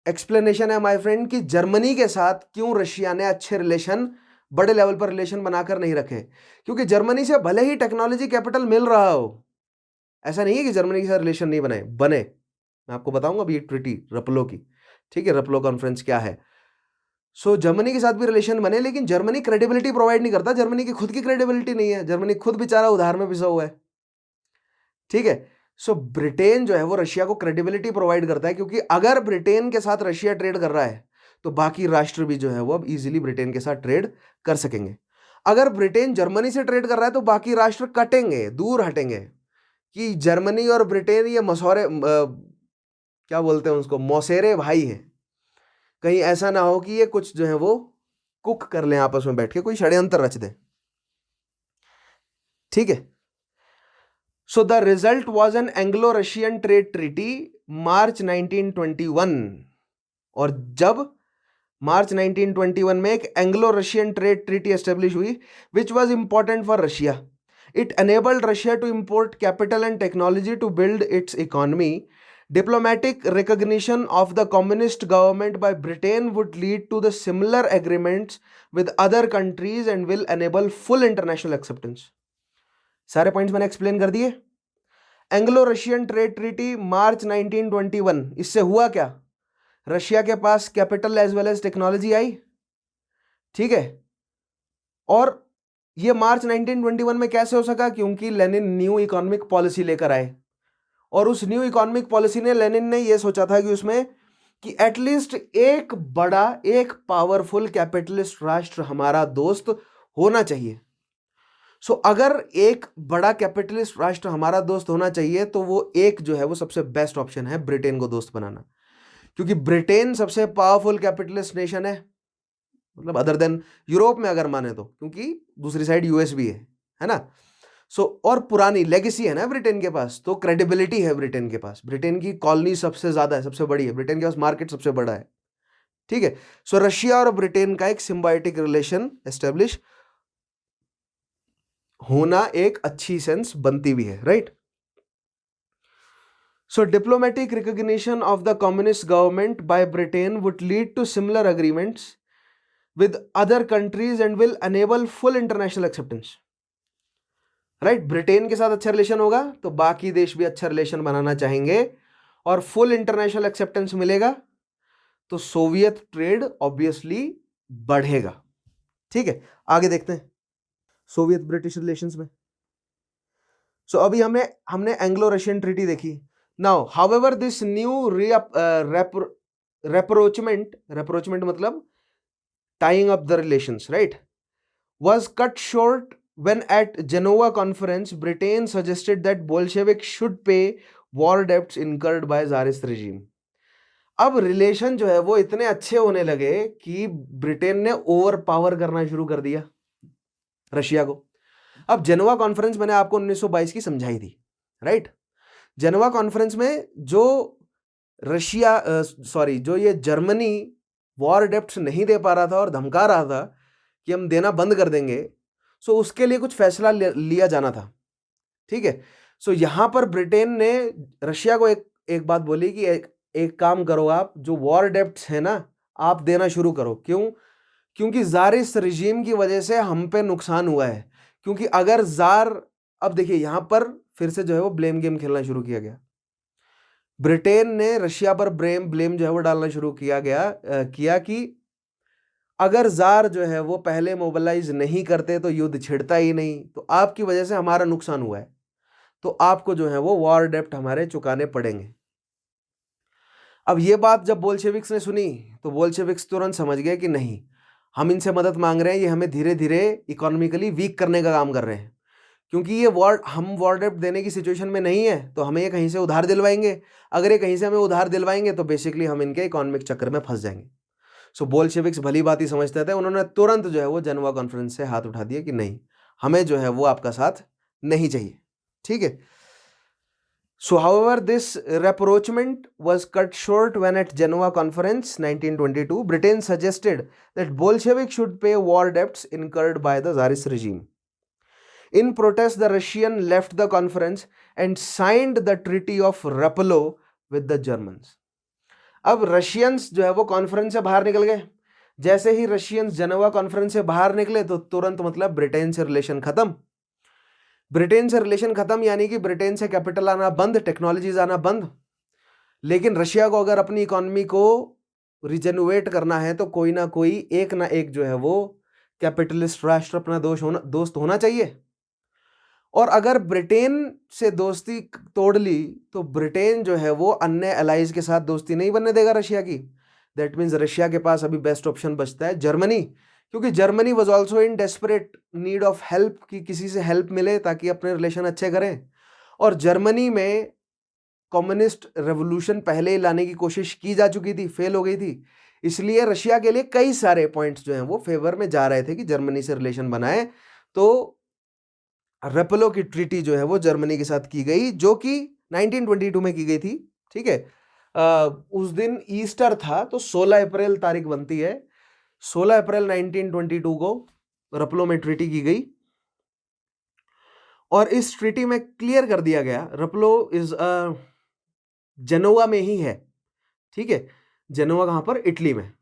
एक्सप्लेनेशन है माय फ्रेंड कि जर्मनी के साथ क्यों रशिया ने अच्छे रिलेशन, बड़े लेवल पर रिलेशन बनाकर नहीं रखे, क्योंकि जर्मनी से भले ही टेक्नोलॉजी कैपिटल मिल रहा हो, ऐसा नहीं है कि जर्मनी के साथ रिलेशन नहीं बने। मैं आपको बताऊंगा अभी ट्रीटी रपलो की, ठीक है, रपलो कॉन्फ्रेंस क्या है। सो जर्मनी के साथ भी रिलेशन बने, लेकिन जर्मनी क्रेडिबिलिटी प्रोवाइड नहीं करता, जर्मनी की खुद की क्रेडिबिलिटी नहीं है, जर्मनी खुद बेचारा उधार में पिसा हुआ है, ठीक है। सो ब्रिटेन जो है वो रशिया को क्रेडिबिलिटी प्रोवाइड करता है, क्योंकि अगर ब्रिटेन के साथ रशिया ट्रेड कर रहा है तो बाकी राष्ट्र भी जो है वो अब इजीली ब्रिटेन के साथ ट्रेड कर सकेंगे। अगर ब्रिटेन जर्मनी से ट्रेड कर रहा है तो बाकी राष्ट्र कटेंगे, दूर हटेंगे कि जर्मनी और ब्रिटेन ये मसौरे क्या बोलते हैं उसको, मौसेरे भाई हैं, कहीं ऐसा ना हो कि ये कुछ जो है वो कुक कर लें आपस में बैठ के, कोई षड्यंत्र रच दे, ठीक है। So the result was an Anglo-Russian trade treaty, March 1921। और जब मार्च 1921 में एक एंग्लो-रशियन ट्रेड ट्रीटी एस्टेब्लिश हुई, which was important for Russia. It enabled Russia to import capital and technology to build its economy. Diplomatic recognition of the communist government by Britain would lead to the similar agreements with other countries and will enable full international acceptance. सारे points मैंने explain कर दिए। Anglo Russian trade treaty March 1921, इससे हुआ क्या, Russia के पास capital as well as technology आई, ठीक है। और ये मार्च 1921 में कैसे हो सका? क्योंकि लेनिन न्यू इकोनॉमिक पॉलिसी लेकर आए, और उस न्यू इकोनॉमिक पॉलिसी ने, लेनिन ने ये सोचा था कि उसमें कि एटलीस्ट एक बड़ा, एक पावरफुल कैपिटलिस्ट राष्ट्र हमारा दोस्त होना चाहिए। सो अगर एक बड़ा कैपिटलिस्ट राष्ट्र हमारा दोस्त होना चाहिए तो वो एक जो है वो सबसे बेस्ट ऑप्शन है ब्रिटेन को दोस्त बनाना, क्योंकि ब्रिटेन सबसे पावरफुल कैपिटलिस्ट नेशन है, मतलब अदर देन यूरोप में अगर माने तो, क्योंकि दूसरी साइड यूएस भी है ना। सो और पुरानी लेगेसी है ना ब्रिटेन के पास, तो क्रेडिबिलिटी है ब्रिटेन के पास, ब्रिटेन की कॉलोनी सबसे ज्यादा है, सबसे बड़ी है, ब्रिटेन के पास मार्केट सबसे बड़ा है, ठीक है। सो रशिया और ब्रिटेन का एक सिम्बायोटिक रिलेशन एस्टेब्लिश होना एक अच्छी सेंस बनती भी है, right. So diplomatic recognition of the communist government by Britain would lead to similar agreements with other countries and will enable full international acceptance, right. Britain के साथ अच्छा रिलेशन होगा तो बाकी देश भी अच्छा रिलेशन बनाना चाहेंगे और फुल इंटरनेशनल एक्सेप्टेंस मिलेगा तो सोवियत ट्रेड ऑब्वियसली बढ़ेगा, ठीक है। आगे देखते हैं सोवियत ब्रिटिश रिलेशंस में। सो अभी हमने एंग्लो रशियन ट्रीटी देखी। नाउ हाउएवर दिस न्यू रेप्रोचमेंट मतलब tying up the relations, right, was cut short when at Genova conference Britain suggested that Bolsheviks should pay war debts incurred by Tsarist regime. अब relation जो है वो इतने अच्छे होने लगे कि ब्रिटेन ने ओवर पावर करना शुरू कर दिया रशिया को। अब जेनोवा कॉन्फ्रेंस मैंने आपको 1922 की समझाई थी, राइट। जेनोवा कॉन्फ्रेंस में जो जो ये जर्मनी वॉर डेप्ट्स नहीं दे पा रहा था और धमका रहा था कि हम देना बंद कर देंगे, सो उसके लिए कुछ फैसला लिया जाना था, ठीक है। सो यहां पर ब्रिटेन ने रशिया को एक बात बोली कि एक काम करो, आप जो वॉर डेप्ट्स है ना आप देना शुरू करो। क्यों? क्योंकि ज़ारिस्ट रिजीम की वजह से हम पे नुकसान हुआ है। क्योंकि अगर अब देखिए यहां पर फिर से जो है वो ब्लेम गेम खेलना शुरू किया गया। ब्रिटेन ने रशिया पर ब्लेम जो है वो डालना शुरू किया कि अगर जार जो है वो पहले मोबिलाइज नहीं करते तो युद्ध छिड़ता ही नहीं, तो आपकी वजह से हमारा नुकसान हुआ है, तो आपको जो है वो वॉर डेप्ट हमारे चुकाने पड़ेंगे। अब ये बात जब बोल्शेविक्स ने सुनी तो बोल्शेविक्स तुरंत समझ गए कि नहीं, हम इनसे मदद मांग रहे हैं, ये हमें धीरे धीरे इकोनॉमिकली वीक करने का काम कर रहे हैं, क्योंकि ये हम वॉर डेप्ट देने की सिचुएशन में नहीं है तो हमें ये कहीं से उधार दिलवाएंगे। अगर ये कहीं से हमें उधार दिलवाएंगे तो बेसिकली हम इनके इकोनॉमिक चक्कर में फंस जाएंगे। सो बोल्शेविक्स भली बात ही समझते थे, उन्होंने तुरंत जो है वो जेनोवा कॉन्फ्रेंस से हाथ उठा दिया कि नहीं, हमें जो है वो आपका साथ नहीं चाहिए, ठीक है। सो however this rapprochement was cut short when at Genoa conference 1922 Britain suggested that Bolsheviks should pay war debts incurred by the Tsarist regime. In protest, the Russian left the conference and signed the Treaty of Rapallo with the Germans. अब Russians जो है वो conference से बाहर निकल गए। जैसे ही Russians Geneva conference से बाहर निकले तो तुरंत मतलब ब्रिटेन से रिलेशन खत्म। ब्रिटेन से रिलेशन खत्म यानी कि ब्रिटेन से कैपिटल आना बंद, टेक्नोलॉजीज आना बंद। लेकिन रशिया को अगर अपनी इकोनॉमी को रिजेनुएट करना है तो कोई ना एक जो है वो कैपिटलिस्ट राष्ट्र अपना दोस्त होना चाहिए। और अगर ब्रिटेन से दोस्ती तोड़ ली तो ब्रिटेन जो है वो अन्य एलाइज के साथ दोस्ती नहीं बनने देगा रशिया की। दैट मीन्स रशिया के पास अभी बेस्ट ऑप्शन बचता है जर्मनी, क्योंकि Germany was also in desperate need of help, कि किसी से हेल्प मिले ताकि अपने रिलेशन अच्छे करें। और जर्मनी में कम्युनिस्ट रेवोल्यूशन पहले ही लाने की कोशिश की जा चुकी थी, फेल हो गई थी, इसलिए रशिया के लिए कई सारे पॉइंट्स जो हैं वो फेवर में जा रहे थे कि जर्मनी से रिलेशन बनाए। तो रेपलो की ट्रीटी जो है वो जर्मनी के साथ की गई, जो कि 1922 में की गई थी, ठीक है। उस दिन ईस्टर था तो 16 अप्रैल तारीख बनती है। 16 अप्रैल 1922 को रेपलो में ट्रीटी की गई और इस ट्रीटी में क्लियर कर दिया गया, रेपलो इज जेनोवा में ही है, ठीक है। जेनोवा कहां पर? इटली में।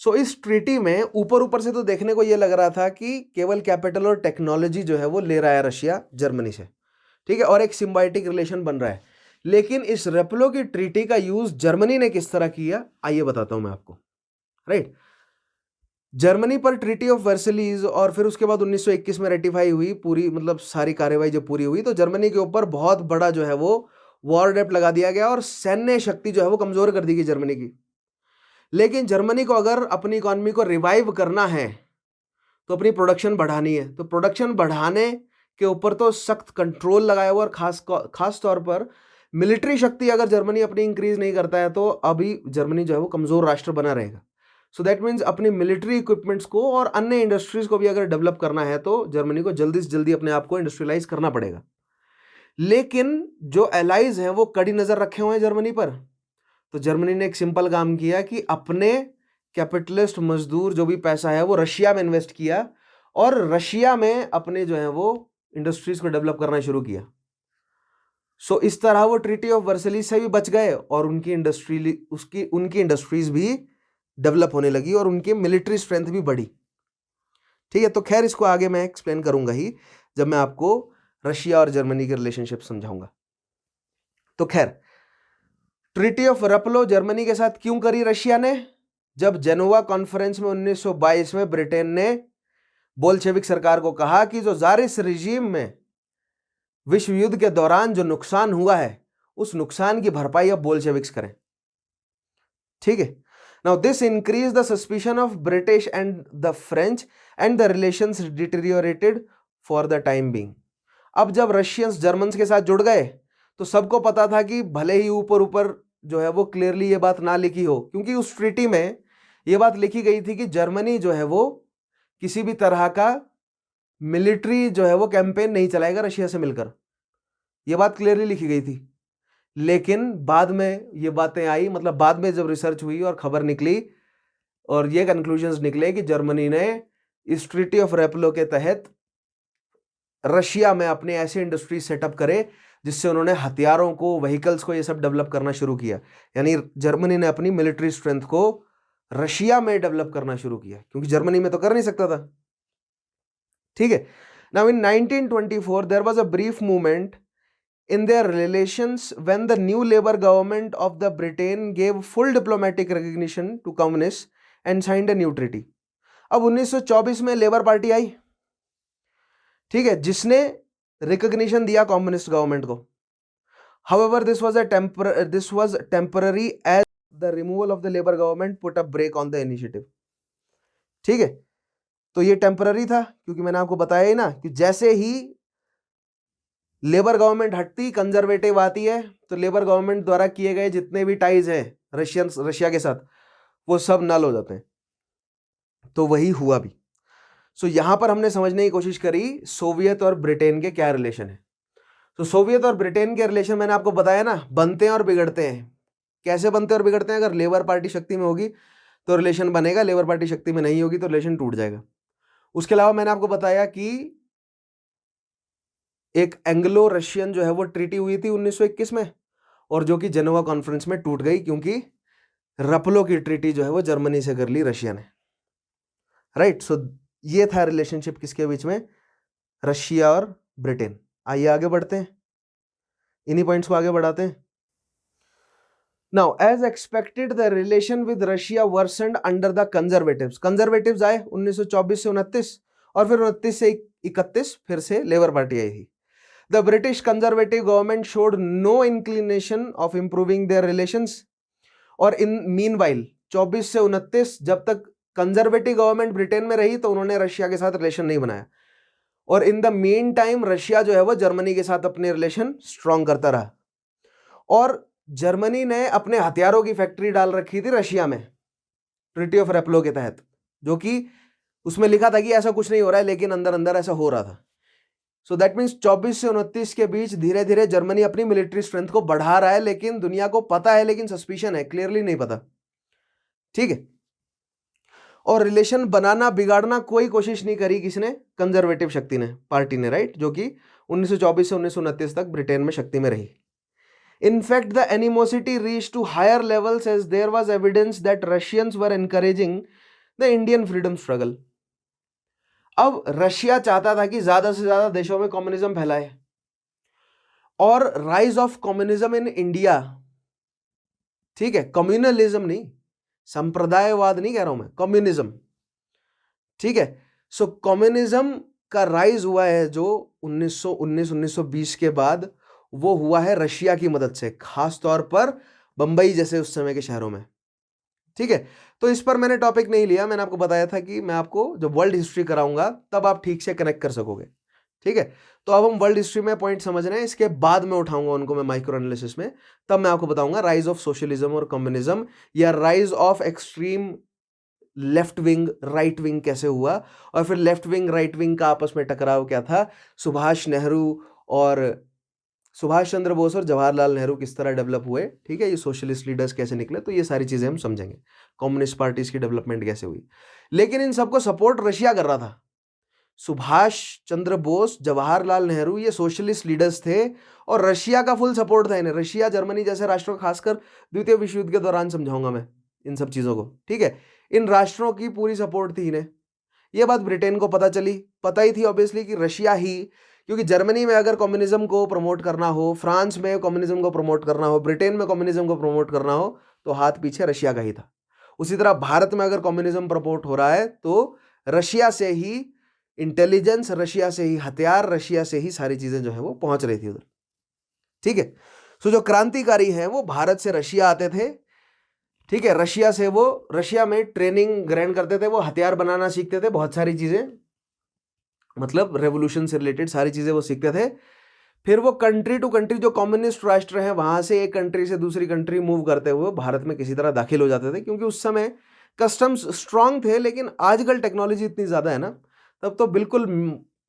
सो इस ट्रीटी में ऊपर से तो देखने को ये लग रहा था कि केवल कैपिटल और टेक्नोलॉजी जो है वो ले रहा है रशिया जर्मनी से, ठीक है, और एक सिम्बायोटिक रिलेशन बन रहा है। लेकिन इस रेपलो की ट्रीटी का यूज जर्मनी ने किस तरह किया आइए बताता हूं मैं आपको। राइट। जर्मनी पर ट्रीटी ऑफ वर्सलीज और फिर उसके बाद 1921 में रेटिफाई हुई पूरी, मतलब सारी कार्यवाही जब पूरी हुई तो जर्मनी के ऊपर बहुत बड़ा जो है वो वॉर डेप्ट लगा दिया गया और सैन्य शक्ति जो है वो कमजोर कर दी गई जर्मनी की। लेकिन जर्मनी को अगर अपनी इकोनॉमी को रिवाइव करना है तो अपनी प्रोडक्शन बढ़ानी है, तो प्रोडक्शन बढ़ाने के ऊपर तो सख्त कंट्रोल लगाया हुआ और खास तौर पर मिलिट्री शक्ति अगर जर्मनी अपनी इंक्रीज नहीं करता है तो अभी जर्मनी जो है वो कमजोर राष्ट्र बना रहेगा। सो दैट मीन्स अपनी मिलिट्री इक्विपमेंट्स को और अन्य इंडस्ट्रीज को भी अगर डेवलप करना है तो जर्मनी को जल्दी से जल्दी अपने आप को इंडस्ट्रियलाइज करना पड़ेगा। लेकिन जो एलाइज हैं वो कड़ी नजर रखे हुए हैं जर्मनी पर, तो जर्मनी ने एक सिंपल काम किया कि अपने कैपिटलिस्ट मजदूर जो भी पैसा है वो रशिया में इन्वेस्ट किया और रशिया में अपने जो है वो इंडस्ट्रीज को डेवलप करना शुरू किया। सो इस तरह वो ट्रीटी ऑफ वर्सली से भी बच गए और उनकी इंडस्ट्रीज भी डेवलप होने लगी और उनकी मिलिट्री स्ट्रेंथ भी बढ़ी। ठीक है, तो खैर इसको आगे मैं एक्सप्लेन करूंगा ही जब मैं आपको रशिया और जर्मनी के रिलेशनशिप समझाऊंगा। तो खैर, ट्रीटी ऑफ रपलो जर्मनी के साथ क्यों करी रशिया ने? जब जेनोवा कॉन्फ्रेंस में 1922 में ब्रिटेन ने बोल्शेविक सरकार को कहा कि जो जारिस रिजीम में विश्व युद्ध के दौरान जो नुकसान हुआ है उस नुकसान की भरपाई अब बोल्शेविक्स करें। ठीक है, now this increased the suspicion of British and the French and the relations deteriorated for the time being। अब जब रशियंस जर्मन्स के साथ जुड़ गए तो सबको पता था कि भले ही ऊपर ऊपर जो है वो क्लियरली ये बात ना लिखी हो, क्योंकि उस ट्रीटी में ये बात लिखी गई थी कि जर्मनी जो है वो किसी भी तरह का मिलिट्री जो है वो कैंपेन नहीं चलाएगा रशिया से मिलकर, ये बात क्लियरली लिखी गई थी। लेकिन बाद में ये बातें आई, मतलब बाद में जब रिसर्च हुई और खबर निकली और ये कंक्लूजन्स निकले कि जर्मनी ने इस ट्रीटी ऑफ रेपलो के तहत रशिया में अपने ऐसे इंडस्ट्री सेटअप करे जिससे उन्होंने हथियारों को, व्हीकल्स को, ये सब डेवलप करना शुरू किया। यानी जर्मनी ने अपनी मिलिट्री स्ट्रेंथ को रशिया में डेवलप करना शुरू किया, क्योंकि जर्मनी में तो कर नहीं सकता था। ठीक है, now in 1924 there was a brief movement in their relations when the new Labour government of the Britain gave full diplomatic recognition to communists and signed a new treaty। अब 1924 में लेबर पार्टी आई, ठीक है, जिसने recognition दिया communist government को। However, this was temporary as the removal of the Labour government put a brake on the initiative। ठीक है, तो ये टेम्पररी था क्योंकि मैंने आपको बताया ही ना कि जैसे ही लेबर गवर्नमेंट हटती, कंजर्वेटिव आती है, तो लेबर गवर्नमेंट द्वारा किए गए जितने भी टाइज हैं रशिया के साथ वो सब नल हो जाते हैं। तो वही हुआ भी। सो यहां पर हमने समझने की कोशिश करी सोवियत और ब्रिटेन के क्या रिलेशन है। तो सोवियत और ब्रिटेन के रिलेशन मैंने आपको बताया ना, बनते हैं और बिगड़ते हैं। कैसे बनते और बिगड़ते हैं? अगर लेबर पार्टी शक्ति में होगी तो रिलेशन बनेगा, लेबर पार्टी शक्ति में नहीं होगी तो रिलेशन टूट जाएगा। उसके अलावा मैंने आपको बताया कि एक एंग्लो रशियन जो है वो ट्रीटी हुई थी 1921 में, और जो कि जेनोवा कॉन्फ्रेंस में टूट गई क्योंकि रपलो की ट्रीटी जो है वो जर्मनी से कर ली रशिया ने। राइट, सो ये था रिलेशनशिप किसके बीच में? रशिया और ब्रिटेन। आइए आगे बढ़ते हैं, इन्हीं पॉइंट्स को आगे बढ़ाते हैं। Now as expected the relation with Russia worsened under the conservatives. Conservatives आए 1924 से 29 और फिर 29 से 31 फिर से लेबर पार्टी आई थी। The British conservative government showed no inclination of improving their relations। और in meanwhile 24 से 29 जब तक कंजर्वेटिव गवर्नमेंट ब्रिटेन में रही तो उन्होंने रशिया के साथ रिलेशन नहीं बनाया, और in the main time Russia जो है वो जर्मनी के साथ अपने रिलेशन स्ट्रॉन्ग करता रहा। और जर्मनी ने अपने हथियारों की फैक्ट्री डाल रखी थी रशिया में ट्रीटी ऑफ रेपलो के तहत, जो कि उसमें लिखा था कि ऐसा कुछ नहीं हो रहा है, लेकिन अंदर अंदर ऐसा हो रहा था। सो दैट मीन्स 24 से 29 के बीच धीरे धीरे जर्मनी अपनी मिलिट्री स्ट्रेंथ को बढ़ा रहा है, लेकिन दुनिया को पता है, लेकिन सस्पिशन है, क्लियरली नहीं पता। ठीक है, और रिलेशन बनाना बिगाड़ना कोई कोशिश नहीं करी किसने? कंजर्वेटिव शक्ति ने, पार्टी ने, राइट, जो कि 1924 से 1929 तक ब्रिटेन में शक्ति में रही। In fact the animosity reach to higher levels as there was evidence that Russians were encouraging the Indian freedom struggle. अब रशिया चाहता था कि ज्यादा से ज्यादा देशों में कम्युनिज्म फैलाए, और rise of communism in India, ठीक है, कम्युनलिज्म नहीं, संप्रदायवाद नहीं कह रहा हूं मैं, कम्युनिज्म। ठीक है, सो कम्युनिज्म का राइज हुआ है जो 1919-1920 के बाद, वो हुआ है रशिया की मदद से, खास तौर पर बंबई जैसे उस समय के शहरों में। ठीक है, तो इस पर मैंने टॉपिक नहीं लिया, मैंने आपको बताया था कि मैं आपको जब वर्ल्ड हिस्ट्री कराऊंगा तब आप ठीक से कनेक्ट कर सकोगे। ठीक है, तो अब हम वर्ल्ड हिस्ट्री में पॉइंट समझ रहे हैं, इसके बाद में उठाऊंगा उनको मैं माइक्रो एनालिसिस में, तब मैं आपको बताऊंगा राइज ऑफ सोशलिज्म और कम्युनिज्म, या rise of extreme left wing right wing कैसे हुआ, और फिर लेफ्ट विंग राइट विंग का आपस में टकराव क्या था, सुभाष चंद्र बोस और जवाहरलाल नेहरू किस तरह डेवलप हुए। ठीक है, ये सोशलिस्ट लीडर्स कैसे निकले, तो ये सारी चीजें हम समझेंगे, कम्युनिस्ट पार्टीज की डेवलपमेंट कैसे हुई। लेकिन इन सबको सपोर्ट रशिया कर रहा था। सुभाष चंद्र बोस, जवाहरलाल नेहरू, ये सोशलिस्ट लीडर्स थे और रशिया का फुल सपोर्ट था इन्हें। रशिया, जर्मनी जैसे राष्ट्रों, खासकर द्वितीय विश्व युद्ध के दौरान समझाऊंगा मैं इन सब चीजों को। ठीक है, इन राष्ट्रों की पूरी सपोर्ट थी इन्हें। ये बात ब्रिटेन को पता चली, पता ही थी ऑब्वियसली कि रशिया ही, क्योंकि जर्मनी में अगर कम्युनिज्म को प्रमोट करना हो, फ्रांस में कम्युनिज्म को प्रमोट करना हो, ब्रिटेन में कम्युनिज्म को प्रमोट करना हो, तो हाथ पीछे रशिया का ही था। उसी तरह भारत में अगर कम्युनिज्म प्रमोट हो रहा है तो रशिया से ही इंटेलिजेंस, रशिया से ही हथियार, रशिया से ही सारी चीजें जो है वो पहुंच रही थी उधर। ठीक है, सो जो क्रांतिकारी हैं वो भारत से रशिया आते थे। ठीक है, रशिया से वो, रशिया में ट्रेनिंग ग्रहण करते थे, वो हथियार बनाना सीखते थे, बहुत सारी चीजें, मतलब रेवोल्यूशन से रिलेटेड सारी चीजें वो सीखते थे। फिर वो कंट्री टू कंट्री, जो कम्युनिस्ट राष्ट्र हैं, वहां से एक कंट्री से दूसरी कंट्री मूव करते हुए भारत में किसी तरह दाखिल हो जाते थे, क्योंकि उस समय कस्टम्स स्ट्रांग थे। लेकिन आजकल टेक्नोलॉजी इतनी ज्यादा है ना, तब तो बिल्कुल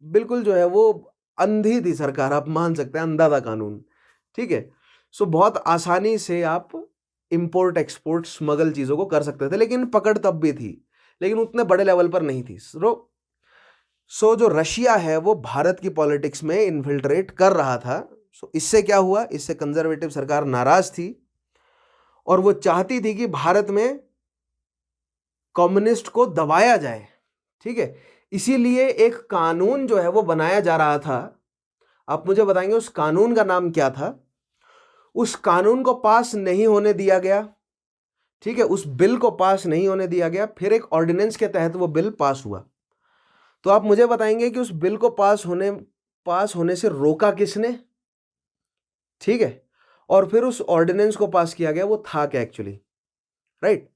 बिल्कुल जो है वो अंधी थी सरकार, आप मान सकते हैं, अंधा था कानून। ठीक है, सो बहुत आसानी से आप इंपोर्ट एक्सपोर्ट स्मगल चीजों को कर सकते थे, लेकिन पकड़ तब भी थी, लेकिन उतने बड़े लेवल पर नहीं थी। सो जो रशिया है वो भारत की पॉलिटिक्स में इन्फिल्ट्रेट कर रहा था। सो इससे क्या हुआ, इससे कंजर्वेटिव सरकार नाराज थी और वो चाहती थी कि भारत में कम्युनिस्ट को दबाया जाए। ठीक है, इसीलिए एक कानून जो है वो बनाया जा रहा था। आप मुझे बताएंगे उस कानून का नाम क्या था? उस कानून को पास नहीं होने दिया गया। ठीक है, उस बिल को पास नहीं होने दिया गया, फिर एक ऑर्डिनेंस के तहत वो बिल पास हुआ। तो आप मुझे बताएंगे कि उस बिल को पास होने से रोका किसने? ठीक है, और फिर उस ऑर्डिनेंस को पास किया गया, वो था क्या एक्चुअली, राइट?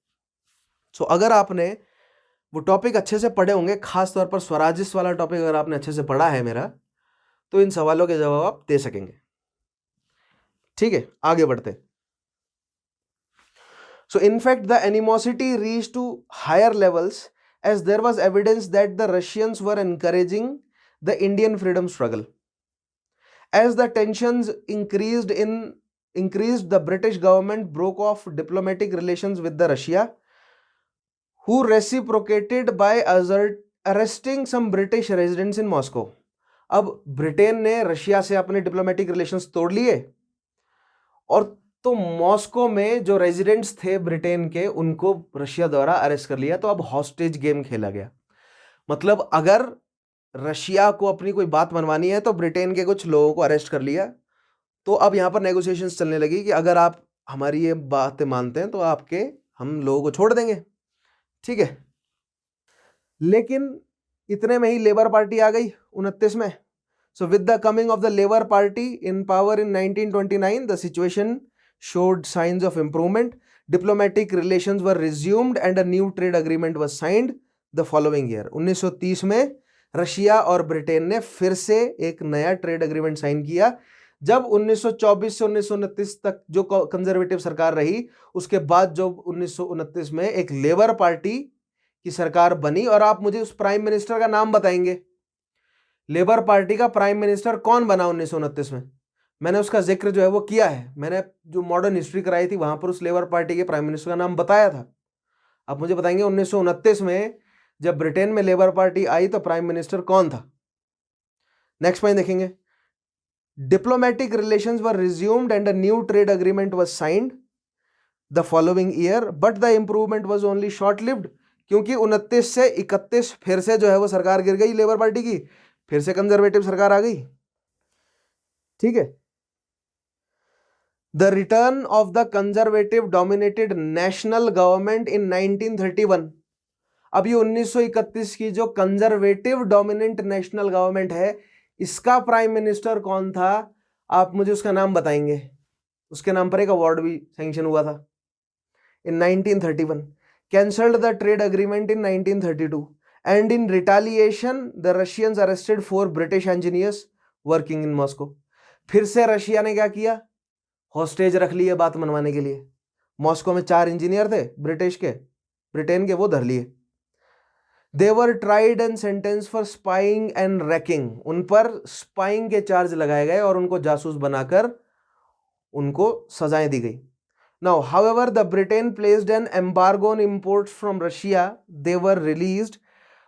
सो अगर आपने वो टॉपिक अच्छे से पढ़े होंगे, खास तौर पर स्वराजिस्ट वाला टॉपिक अगर आपने अच्छे से पढ़ा है मेरा, तो इन सवालों के जवाब आप दे सकेंगे। ठीक है, आगे बढ़ते। So in fact the animosity reach to higher levels as there was evidence that the Russians were encouraging the Indian freedom struggle. As the tensions increased, the British government broke off diplomatic relations with the Russia, who reciprocated by arresting some British residents in Moscow. अब Britain ने Russia से अपने diplomatic relations तोड़ लिए, और तो Moscow में जो रेजिडेंट्स थे ब्रिटेन के, उनको रशिया द्वारा अरेस्ट कर लिया। तो अब हॉस्टेज गेम खेला गया। मतलब अगर रशिया को अपनी कोई बात मनवानी है तो ब्रिटेन के कुछ लोगों को अरेस्ट कर लिया, तो अब यहां पर नेगोशिएशंस चलने लगी कि अगर आप हमारी ये बातें मानते हैं तो हम लोगों को छोड़ देंगे। ठीक है, लेकिन इतने में ही लेबर पार्टी आ गई 29 में। So with the coming of the labour party in power in 1929, the situation showed signs of improvement. Diplomatic relations were resumed and a new trade agreement was signed the following year. 1930 में Russia और Britain ने फिर से एक नया trade agreement sign किया। जब 1924 से 1929 तक जो कंजर्वेटिव सरकार रही, उसके बाद जो 1929 में एक लेबर पार्टी की सरकार बनी, और आप मुझे उस प्राइम मिनिस्टर का नाम बताएंगे। लेबर पार्टी का प्राइम मिनिस्टर कौन बना 1929 में? मैंने उसका जिक्र जो है वो किया है, मैंने जो मॉडर्न हिस्ट्री कराई थी वहां पर उस लेबर पार्टी के प्राइम मिनिस्टर का नाम बताया था। आप मुझे बताएंगे 1929 में जब ब्रिटेन में लेबर पार्टी आई तो प्राइम मिनिस्टर कौन था? नेक्स्ट पॉइंट देखेंगे। Diplomatic relations were resumed and a new trade agreement was signed the following year, but the improvement was only short lived. क्योंकि 29 से 31 फिर से जो है वो सरकार गिर गई लेबर पार्टी की, फिर से कंजर्वेटिव सरकार आ गई। ठीक है, the return of the conservative dominated national government in 1931। अब ये 1931 की जो कंजर्वेटिव डोमिनेंट नेशनल गवर्नमेंट है, इसका प्राइम मिनिस्टर कौन था? आप मुझे उसका नाम बताएंगे। उसके नाम पर एक अवार्ड भी सैंक्शन हुआ था इन 1931। Cancelled the trade agreement in 1932 and in retaliation the Russians arrested 4 British engineers working in Moscow. फिर से रशिया ने क्या किया? हॉस्टेज रख लिए बात मनवाने के लिए। मॉस्को में 4 इंजीनियर थे ब्रिटेन के, वो धर लिए। They were tried and sentenced for spying and wrecking. उन पर स्पाइंग के चार्ज लगाए गए और उनको जासूस बनाकर उनको सजाएं दी गई। Now however the Britain placed an embargo on imports from Russia. They were released,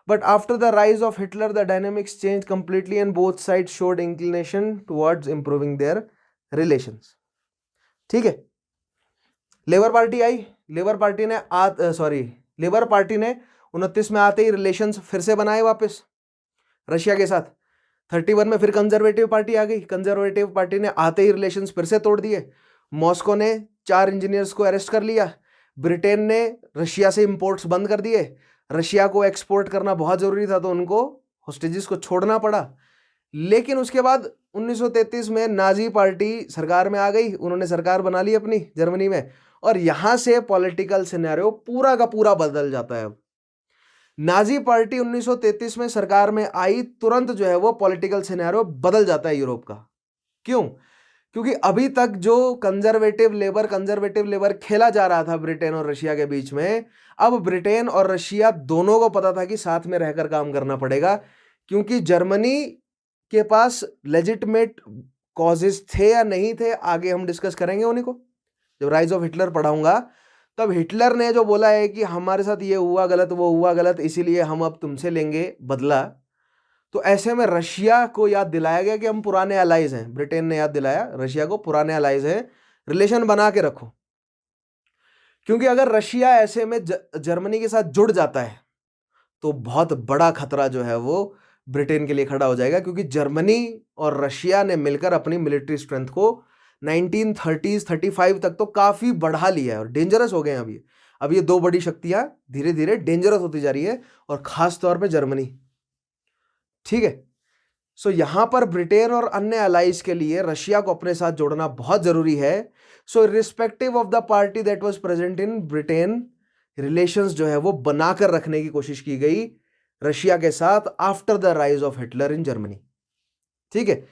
but after the rise of Hitler the dynamics change completely and both side showed inclination towards improving their relations. ठीक है, Labour party आई। Labour party ने 29 में आते ही relations फिर से बनाए वापस रशिया के साथ। 31 में फिर कंजर्वेटिव पार्टी आ गई। कंजर्वेटिव पार्टी ने आते ही रिलेशंस फिर से तोड़ दिए। मॉस्को ने 4 इंजीनियर्स को अरेस्ट कर लिया। ब्रिटेन ने रशिया से इंपोर्ट्स बंद कर दिए। रशिया को एक्सपोर्ट करना बहुत जरूरी था तो उनको होस्टेजेस को छोड़ना पड़ा। लेकिन उसके बाद 1933 में नाजी पार्टी सरकार में आ गई। उन्होंने सरकार बना ली अपनी जर्मनी में, और यहां से पॉलिटिकल सिनेरियो पूरा का पूरा बदल जाता है। अब नाजी पार्टी 1933 में सरकार में आई, तुरंत जो है वो पॉलिटिकल सिनेरियो बदल जाता है यूरोप का। क्यों? क्योंकि अभी तक जो कंजर्वेटिव लेबर खेला जा रहा था ब्रिटेन और रशिया के बीच में, अब ब्रिटेन और रशिया दोनों को पता था कि साथ में रहकर काम करना पड़ेगा, क्योंकि जर्मनी के पास लेजिटिमेट कॉजेस थे या नहीं थे, आगे हम डिस्कस करेंगे उन्हीं को। जब राइज ऑफ हिटलर पढ़ाऊंगा तब हिटलर ने जो बोला है कि हमारे साथ ये हुआ गलत, वो हुआ गलत, इसीलिए हम अब तुमसे लेंगे बदला, तो ऐसे में रशिया को याद दिलाया गया कि हम पुराने अलाइज हैं। ब्रिटेन ने याद दिलाया रशिया को, पुराने अलाइज हैं, रिलेशन बना के रखो। क्योंकि अगर रशिया ऐसे में जर्मनी के साथ जुड़ जाता है तो बहुत बड़ा खतरा जो है वो ब्रिटेन के लिए खड़ा हो जाएगा, क्योंकि जर्मनी और रशिया ने मिलकर अपनी मिलिट्री स्ट्रेंथ को 1930s 35 तक तो काफी बढ़ा लिया है और डेंजरस हो गए हैं। अब ये 2 बड़ी शक्तियां धीरे धीरे डेंजरस होती जा रही है, और खास तौर पे जर्मनी। ठीक है, सो यहां पर ब्रिटेन और अन्य अलाइज के लिए रशिया को अपने साथ जोड़ना बहुत जरूरी है। So respective of the party that was present in Britain, relations जो है वो बनाकर रखने की कोशिश की गई रशिया के साथ after the rise of Hitler in Germany. ठीक है,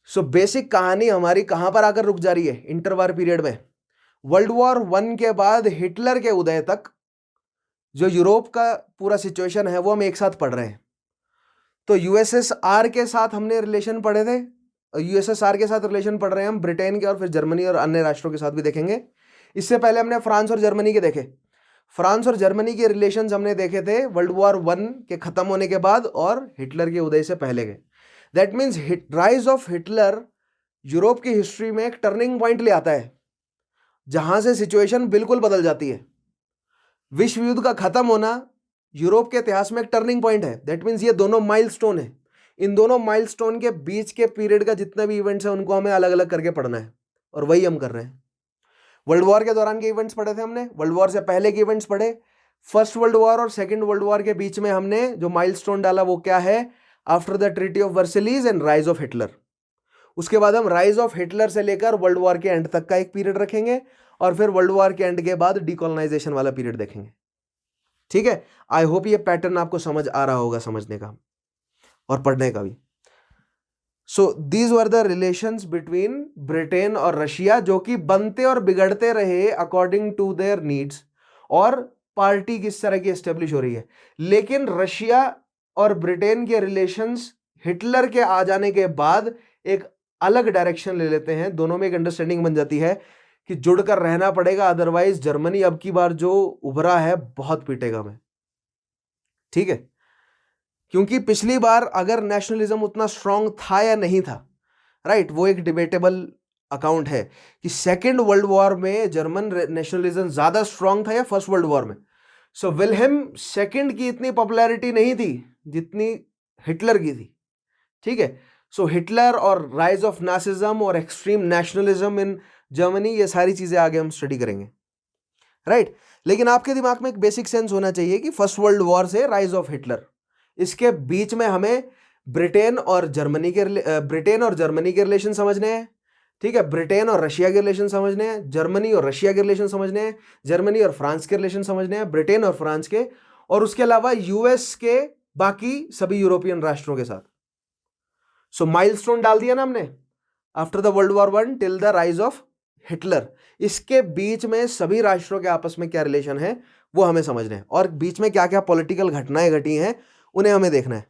सो बेसिक कहानी हमारी कहां पर आकर रुक जा रही है? इंटरवार पीरियड में। वर्ल्ड वॉर 1 के बाद हिटलर के उदय तक जो यूरोप का पूरा सिचुएशन है वो हम एक साथ पढ़ रहे हैं। तो यूएसएसआर के साथ हमने रिलेशन पढ़े थे, यूएसएसआर के साथ रिलेशन पढ़ रहे हैं हम ब्रिटेन के, और फिर जर्मनी और अन्य राष्ट्रों के साथ भी देखेंगे। इससे पहले हमने फ्रांस और जर्मनी के देखे। फ्रांस और जर्मनी के रिलेशंस हमने देखे थे वर्ल्ड वॉर 1 के खत्म होने के बाद और हिटलर के उदय से पहले के। That means rise of Hitler Europe की हिस्ट्री में एक टर्निंग पॉइंट ले आता है, जहां से सिचुएशन बिल्कुल बदल जाती है। विश्व युद्ध का खत्म होना यूरोप के इतिहास में एक टर्निंग पॉइंट है। दैट मीन्स ये दोनों माइलस्टोन है। इन दोनों माइलस्टोन के बीच के पीरियड का जितने भी इवेंट्स हैं उनको हमें अलग अलग करके पढ़ना है, और वही हम कर रहे हैं। वर्ल्ड वॉर के दौरान के इवेंट्स पढ़े थे हमने, वर्ल्ड वॉर से पहले के इवेंट्स पढ़े, फर्स्ट वर्ल्ड वॉर और सेकंड वर्ल्ड वॉर के बीच में हमने जो माइलस्टोन डाला वो क्या है? After the treaty of Versailles and rise of Hitler. उसके बाद हम राइज ऑफ हिटलर से लेकर वर्ल्ड वॉर के एंड तक का एक पीरियड रखेंगे, और फिर वर्ल्ड वॉर के एंड के बाद डीकोलोनाइजेशन वाला पीरियड देखेंगे। ठीक है, आई होप ये पैटर्न आपको समझ आ रहा होगा, समझने का और पढ़ने का भी। So these were the relations between Britain और रशिया, जो कि बनते और बिगड़ते रहे अकॉर्डिंग टू देयर नीड्स, और पार्टी किस तरह की एस्टेब्लिश हो रही है। लेकिन रशिया और ब्रिटेन के रिलेशंस हिटलर के आ जाने के बाद एक अलग डायरेक्शन ले लेते हैं। दोनों में एक अंडरस्टैंडिंग बन जाती है कि जुड़कर रहना पड़ेगा, अदरवाइज जर्मनी अब की बार जो उभरा है बहुत पीटेगा मैं। ठीक है, क्योंकि पिछली बार अगर नेशनलिज्म उतना स्ट्रांग था या नहीं था, राइट, वो एक डिबेटेबल अकाउंट है कि सेकेंड वर्ल्ड वॉर में जर्मन नेशनलिज्म ज्यादा स्ट्रांग था या फर्स्ट वर्ल्ड वॉर में। सो विल्हेम सेकेंड की इतनी पॉपुलैरिटी नहीं थी जितनी हिटलर की थी। ठीक है, सो हिटलर और राइज ऑफ नासिज्म और एक्सट्रीम नेशनलिज्म इन जर्मनी, ये सारी चीजें आगे हम स्टडी करेंगे, राइट। लेकिन आपके दिमाग में एक बेसिक सेंस होना चाहिए कि फर्स्ट वर्ल्ड वॉर से राइज ऑफ हिटलर, इसके बीच में हमें ब्रिटेन और जर्मनी के रिलेशन समझने हैं, ठीक है। ब्रिटेन और रशिया के रिलेशन समझने हैं, जर्मनी और रशिया के रिलेशन समझने हैं, जर्मनी और फ्रांस के रिलेशन समझने हैं, ब्रिटेन और फ्रांस के, और उसके अलावा यूएस के बाकी सभी यूरोपियन राष्ट्रों के साथ। सो माइलस्टोन डाल दिया ना हमने, after the world war one till the rise of Hitler, इसके बीच में सभी राष्ट्रों के आपस में क्या रिलेशन है वो हमें समझना है, और बीच में क्या क्या पॉलिटिकल घटनाएं घटी हैं उन्हें हमें देखना है,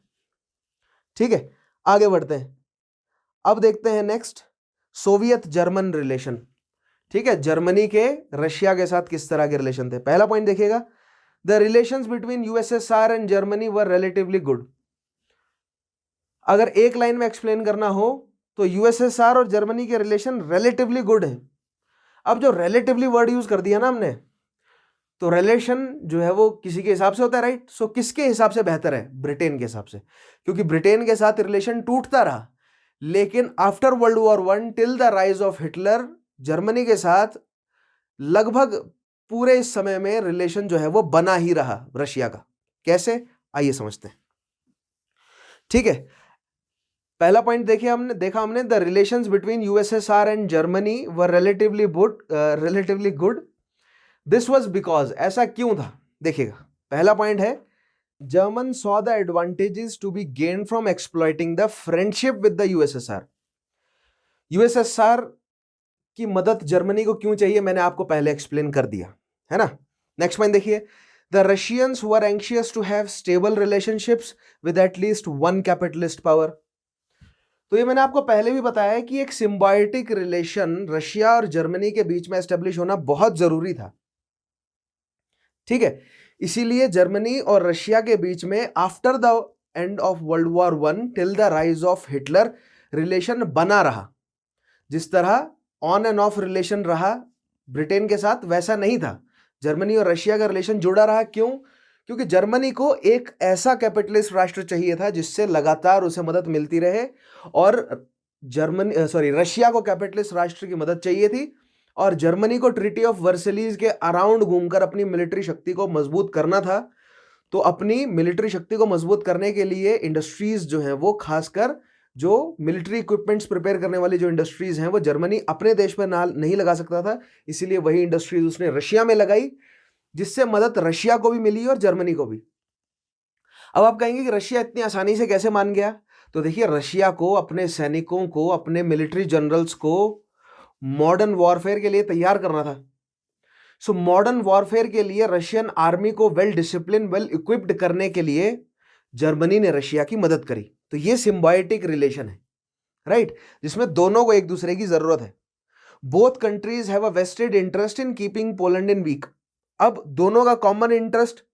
ठीक है। आगे बढ़ते हैं, अब देखते हैं नेक्स्ट सोवियत जर्मन रिलेशन, ठीक है। जर्मनी के रशिया के साथ किस तरह के रिलेशन थे। पहला पॉइंट देखिएगा, the relations between USSR and Germany were relatively good. अगर एक लाइन में एक्सप्लेन करना हो तो यूएसएसआर और जर्मनी के रिलेशन रिलेटिवली गुड है। अब जो रिलेटिवली वर्ड यूज कर दिया ना हमने, तो रिलेशन जो है वो किसी के हिसाब से होता है, राइट। सो किसके हिसाब से बेहतर है? ब्रिटेन के हिसाब से, क्योंकि ब्रिटेन के साथ रिलेशन टूटता रहा, लेकिन after world war one till the rise of Hitler Germany के साथ लगभग पूरे इस समय में रिलेशन जो है वो बना ही रहा रशिया का। कैसे, आइए समझते हैं, ठीक है। पहला पॉइंट देखिए, देखा हमने the relations between USSR and Germany were relatively good. This was because, ऐसा क्यों था? देखिएगा, पहला पॉइंट है German saw the advantages to be gained from exploiting the friendship with the USSR. USSR की मदद जर्मनी को क्यों चाहिए, मैंने आपको पहले एक्सप्लेन कर दिया है ना। नेक्स्ट पॉइंट देखिए, the Russians were anxious to have stable relationships with at least one capitalist power. तो ये मैंने आपको पहले भी बताया है कि एक सिम्बायोटिक रिलेशन रशिया और जर्मनी के बीच में एस्टेब्लिश होना बहुत जरूरी था, ठीक है। इसीलिए जर्मनी और रशिया के बीच में after the end of world war one till the rise of Hitler relation बना रहा। जिस तरह ऑन एंड ऑफ रिलेशन रहा ब्रिटेन के साथ, वैसा नहीं था, जर्मनी और रशिया का रिलेशन जुड़ा रहा। क्यों? क्योंकि जर्मनी को एक ऐसा कैपिटलिस्ट राष्ट्र चाहिए था जिससे लगातार उसे मदद मिलती रहे, और रशिया को कैपिटलिस्ट राष्ट्र की मदद चाहिए थी, और जर्मनी को ट्रीटी ऑफ वर्सेलीज के अराउंड घूमकर अपनी मिलिट्री शक्ति को मजबूत करना था। तो अपनी मिलिट्री शक्ति को मजबूत करने के लिए इंडस्ट्रीज जो हैं वो, खासकर जो मिलिट्री इक्विपमेंट्स प्रिपेयर करने वाली जो इंडस्ट्रीज हैं, वो जर्मनी अपने देश में नहीं लगा सकता था, इसीलिए वही इंडस्ट्रीज उसने रशिया में लगाई, जिससे मदद रशिया को भी मिली और जर्मनी को भी। अब आप कहेंगे कि रशिया इतनी आसानी से कैसे मान गया? तो देखिए, रशिया को अपने सैनिकों को, अपने मिलिट्री जनरल्स को मॉडर्न वॉरफेयर के लिए तैयार करना था। सो मॉडर्न वॉरफेयर के लिए रशियन आर्मी को वेल डिसिप्लिन, वेल इक्विप्ड करने के लिए जर्मनी ने रशिया की मदद करी। तो ये सिम्बायोटिक रिलेशन है, राइट, जिसमें दोनों को एक दूसरे की जरूरत है। Both countries have a vested interest in keeping Poland in weak. अब दोनों का कॉमन इंटरेस्ट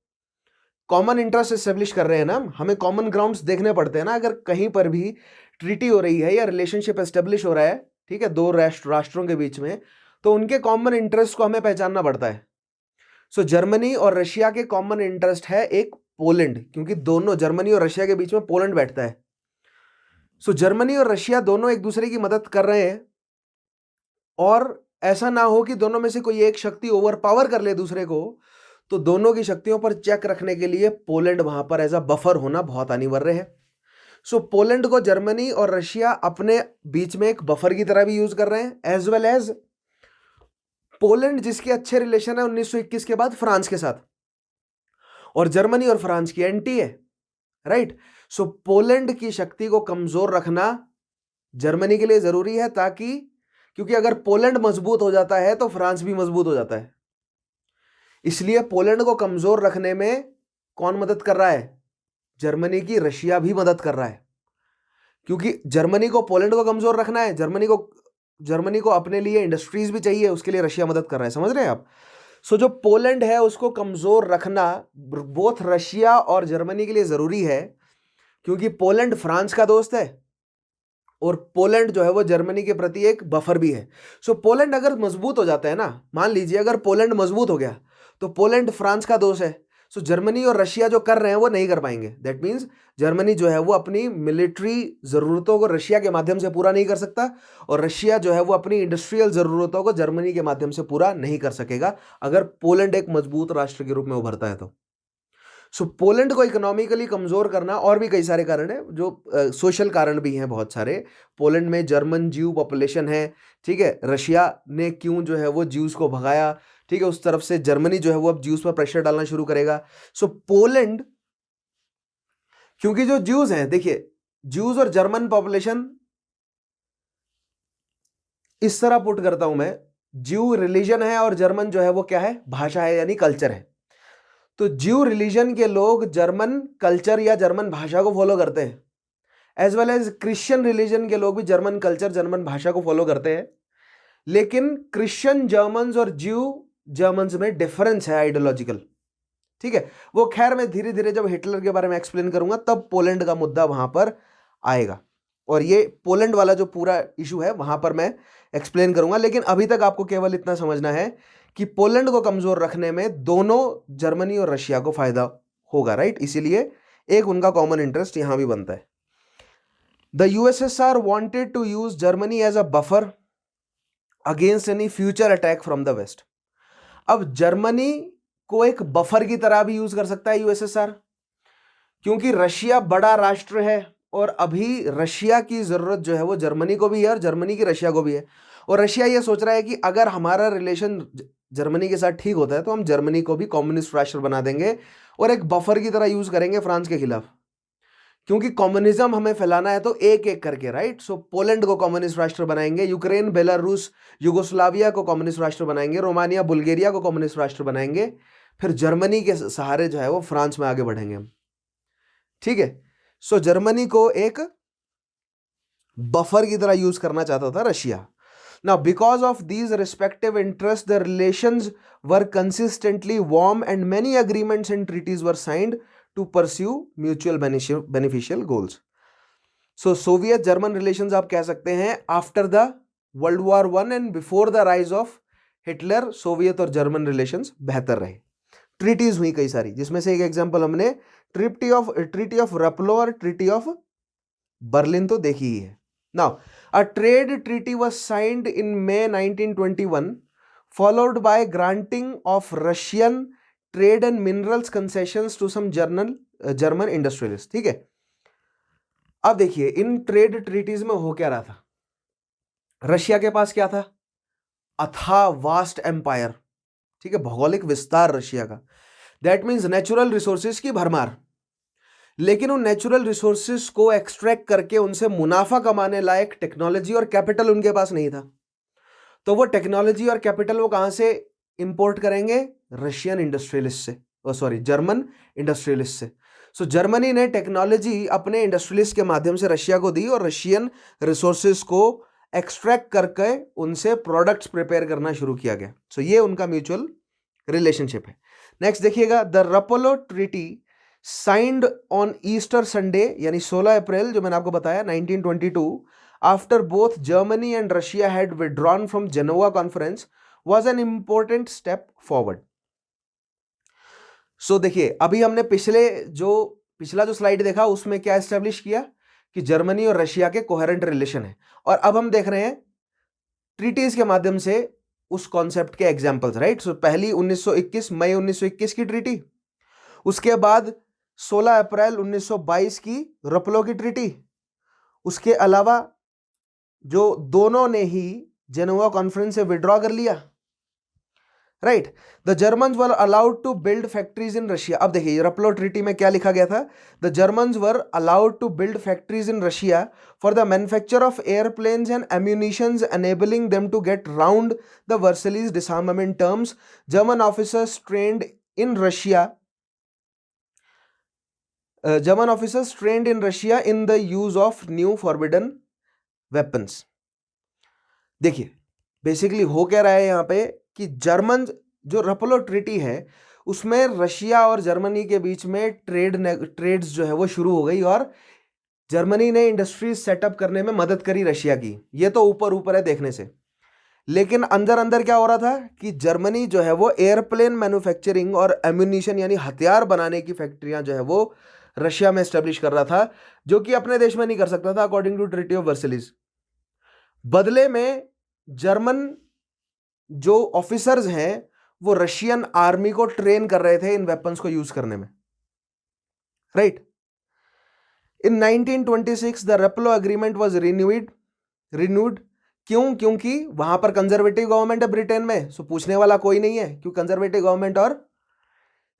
एस्टेब्लिश कर रहे हैं ना, हमें कॉमन ग्राउंड्स देखने पड़ते हैं ना। अगर कहीं पर भी ट्रीटी हो रही है या रिलेशनशिप एस्टेब्लिश हो रहा है, ठीक है, दो राष्ट्रों के बीच में, तो उनके कॉमन इंटरेस्ट को हमें पहचानना पड़ता है। सो जर्मनी और रशिया के कॉमन इंटरेस्ट है एक पोलैंड, क्योंकि दोनों, जर्मनी और रशिया के बीच में पोलैंड बैठता है। सो जर्मनी और रशिया दोनों एक दूसरे की मदद कर रहे हैं, और ऐसा ना हो कि दोनों में से कोई एक शक्ति ओवर पावर कर ले दूसरे को, तो दोनों की शक्तियों पर चेक रखने के लिए पोलैंड वहां पर एज अ बफर होना बहुत अनिवार्य है। सो पोलैंड को जर्मनी और रशिया अपने बीच में एक बफर की तरह भी यूज कर रहे हैं, एज वेल एज पोलैंड जिसके अच्छे रिलेशन है 1921 के बाद फ्रांस के साथ, और जर्मनी और फ्रांस की एंटी है, राइट। सो पोलैंड की शक्ति को कमजोर रखना जर्मनी के लिए जरूरी है, ताकि, क्योंकि अगर पोलैंड मजबूत हो जाता है तो फ्रांस भी मजबूत हो जाता है। इसलिए पोलैंड को कमजोर रखने में कौन मदद कर रहा है? जर्मनी की रशिया भी मदद कर रहा है, क्योंकि जर्मनी को पोलैंड को कमजोर रखना है, जर्मनी को अपने लिए इंडस्ट्रीज भी चाहिए, उसके लिए रशिया मदद कर रहा है। समझ रहे हैं आप? सो जो पोलैंड है उसको कमजोर रखना बोथ रशिया और जर्मनी के लिए जरूरी है, क्योंकि पोलैंड फ्रांस का दोस्त है और पोलैंड जो है वो जर्मनी के प्रति एक बफर भी है। सो पोलैंड अगर मजबूत हो जाता है ना, मान लीजिए अगर पोलैंड मजबूत हो गया तो पोलैंड फ्रांस का दोस्त है, सो जर्मनी और रशिया जो कर रहे हैं वो नहीं कर पाएंगे। दैट मीन्स जर्मनी जो है वो अपनी मिलिट्री ज़रूरतों को रशिया के माध्यम से पूरा नहीं कर सकता, और रशिया जो है वो अपनी इंडस्ट्रियल ज़रूरतों को जर्मनी के माध्यम से पूरा नहीं कर सकेगा अगर पोलैंड एक मजबूत राष्ट्र के रूप में उभरता है तो। सो पोलैंड को इकोनॉमिकली कमजोर करना, और भी कई सारे कारण है जो सोशल कारण भी हैं बहुत सारे। पोलैंड में जर्मन ज्यू पॉपुलेशन है, ठीक है। रशिया ने क्यों जो है वो ज्यूज को भगाया, ठीक है, उस तरफ से जर्मनी जो है वो अब ज्यूज पर प्रेशर डालना शुरू करेगा। सो पोलैंड, क्योंकि जो ज्यूज हैं, देखिए ज्यूज और जर्मन पॉपुलेशन, इस तरह पुट करता हूं मैं, ज्यू रिलीजन है और जर्मन जो है वो क्या है, भाषा है यानी कल्चर है। तो ज्यू रिलीजन के लोग जर्मन कल्चर या जर्मन भाषा को फॉलो करते हैं, as well as Christian religion के लोग भी जर्मन कल्चर जर्मन भाषा को फॉलो करते हैं। लेकिन क्रिश्चियन जर्मन्स और ज्यू जर्मन्स में डिफरेंस है आइडियोलॉजिकल, ठीक है। वो खैर मैं धीरे धीरे जब हिटलर के बारे में एक्सप्लेन करूंगा तब पोलैंड का मुद्दा वहां पर आएगा, और ये पोलैंड वाला जो पूरा इशू है वहां पर मैं एक्सप्लेन करूंगा। लेकिन अभी तक आपको केवल इतना समझना है कि पोलैंड को कमजोर रखने में दोनों जर्मनी और रशिया को फायदा होगा, राइट। इसीलिए एक उनका कॉमन इंटरेस्ट यहां भी बनता है। The USSR wanted to use Germany as a buffer against any future attack from the west. अब जर्मनी को एक बफर की तरह भी यूज कर सकता है यूएसएसआर, क्योंकि रशिया बड़ा राष्ट्र है और अभी रशिया की जरूरत जो है वो जर्मनी को भी है और जर्मनी की रशिया को भी है। और रशिया ये सोच रहा है कि अगर हमारा रिलेशन जर्मनी के साथ ठीक होता है तो हम जर्मनी को भी कम्युनिस्ट राष्ट्र बना देंगे और एक बफर की तरह यूज करेंगे फ्रांस के खिलाफ, क्योंकि कम्युनिज्म हमें फैलाना है तो एक एक करके, राइट। सो पोलैंड को कम्युनिस्ट राष्ट्र बनाएंगे, यूक्रेन, बेलारूस, युगोस्लाविया को कम्युनिस्ट राष्ट्र बनाएंगे, रोमानिया, बुल्गारिया को कम्युनिस्ट राष्ट्र बनाएंगे, फिर जर्मनी के सहारे जो है वो फ्रांस में आगे बढ़ेंगे हम, ठीक है। सो जर्मनी को एक बफर की तरह यूज करना चाहता था Russia. Now, because of these respective interests, the relations were consistently warm and many agreements and treaties were signed to pursue mutual beneficial goals. So, Soviet-German relations आप कह सकते हैं after the World War I and before the rise of Hitler, Soviet और German relations बेहतर रहे। Treaties हुई कई सारी, जिसमें से एक एग्जांपल हमने ट्रीटी ऑफ रपलो और ट्रीटी ऑफ बर्लिन तो देखी ही है। Now, a trade treaty was signed in May 1921, followed by granting of Russian trade and minerals concessions to some German industrialists, ठीक है। अब देखिए इन ट्रेड ट्रीटीज में हो क्या रहा था। रशिया के पास क्या था, अथाह वास्ट एम्पायर, ठीक है, भौगोलिक विस्तार रशिया का। दैट मीन्स नेचुरल रिसोर्सेज की भरमार, लेकिन उन नेचुरल रिसोर्सेज को एक्सट्रैक्ट करके उनसे मुनाफा कमाने लायक टेक्नोलॉजी और कैपिटल उनके पास नहीं था। तो वो टेक्नोलॉजी और कैपिटल वो कहां से इंपोर्ट करेंगे, रशियन इंडस्ट्रियलिस्ट से, सॉरी जर्मन इंडस्ट्रियलिस्ट से। सो जर्मनी ने टेक्नोलॉजी अपने इंडस्ट्रियलिस्ट के माध्यम से रशिया को दी और रशियन रिसोर्सेज को एक्सट्रैक्ट करके उनसे प्रोडक्ट्स प्रिपेयर करना शुरू किया गया। सो ये उनका म्यूचुअल रिलेशनशिप है। नेक्स्ट देखिएगा, the Rapallo treaty signed on Easter Sunday यानी 16 अप्रैल जो मैंने आपको बताया 1922, after both Germany and Russia had withdrawn from Genoa conference, was an important step forward. So देखिए अभी हमने पिछला जो स्लाइड देखा उसमें क्या एस्टेब्लिश किया कि जर्मनी और रशिया के कोहेरेंट रिलेशन है, और अब हम देख रहे हैं ट्रीटीज के माध्यम से उस कॉन्सेप्ट के एग्जांपल्स, राइट। सो पहली 1921 मई 1921 की ट्रीटी, उसके बाद 16 अप्रैल 1922 की रपलो की ट्रीटी, उसके अलावा जो दोनों ने ही जेनोवा कॉन्फ्रेंस से विड्रॉ कर लिया, right. The Germans were allowed to build factories in Russia. अब देखिए रपलो ट्रीटी में क्या लिखा गया था, the Germans were allowed to build factories in Russia for the manufacture of airplanes and ammunitions enabling them to get round the Versailles disarmament terms. German officers trained in Russia German officers trained in Russia in the use of new forbidden weapons। देखिए basically हो क्या रहा है यहाँ पे कि German जो रपलो treaty है उसमें रशिया और जर्मनी के बीच में ट्रेड्स जो है वो शुरू हो गई और जर्मनी ने इंडस्ट्रीज सेटअप करने में मदद करी रशिया की। ये तो ऊपर ऊपर है देखने से, लेकिन अंदर अंदर क्या हो रहा था कि जर्मनी जो है वो एयरप्लेन मैन्युफैक्चरिंग और एम्यूनिशन यानी हथियार बनाने की फैक्ट्रियां जो है वो रशिया में एस्टेब्लिश कर रहा था, जो कि अपने देश में नहीं कर सकता था according to treaty of Versailles. बदले में जर्मन जो ऑफिसर्स हैं वो रशियन आर्मी को ट्रेन कर रहे थे इन वेपन्स को यूज करने में, right. In 1926 the Rapallo agreement was renewed. क्यों? क्योंकि वहां पर कंजर्वेटिव गवर्नमेंट है ब्रिटेन में, सो पूछने वाला कोई नहीं है, क्यों कंजर्वेटिव गवर्नमेंट और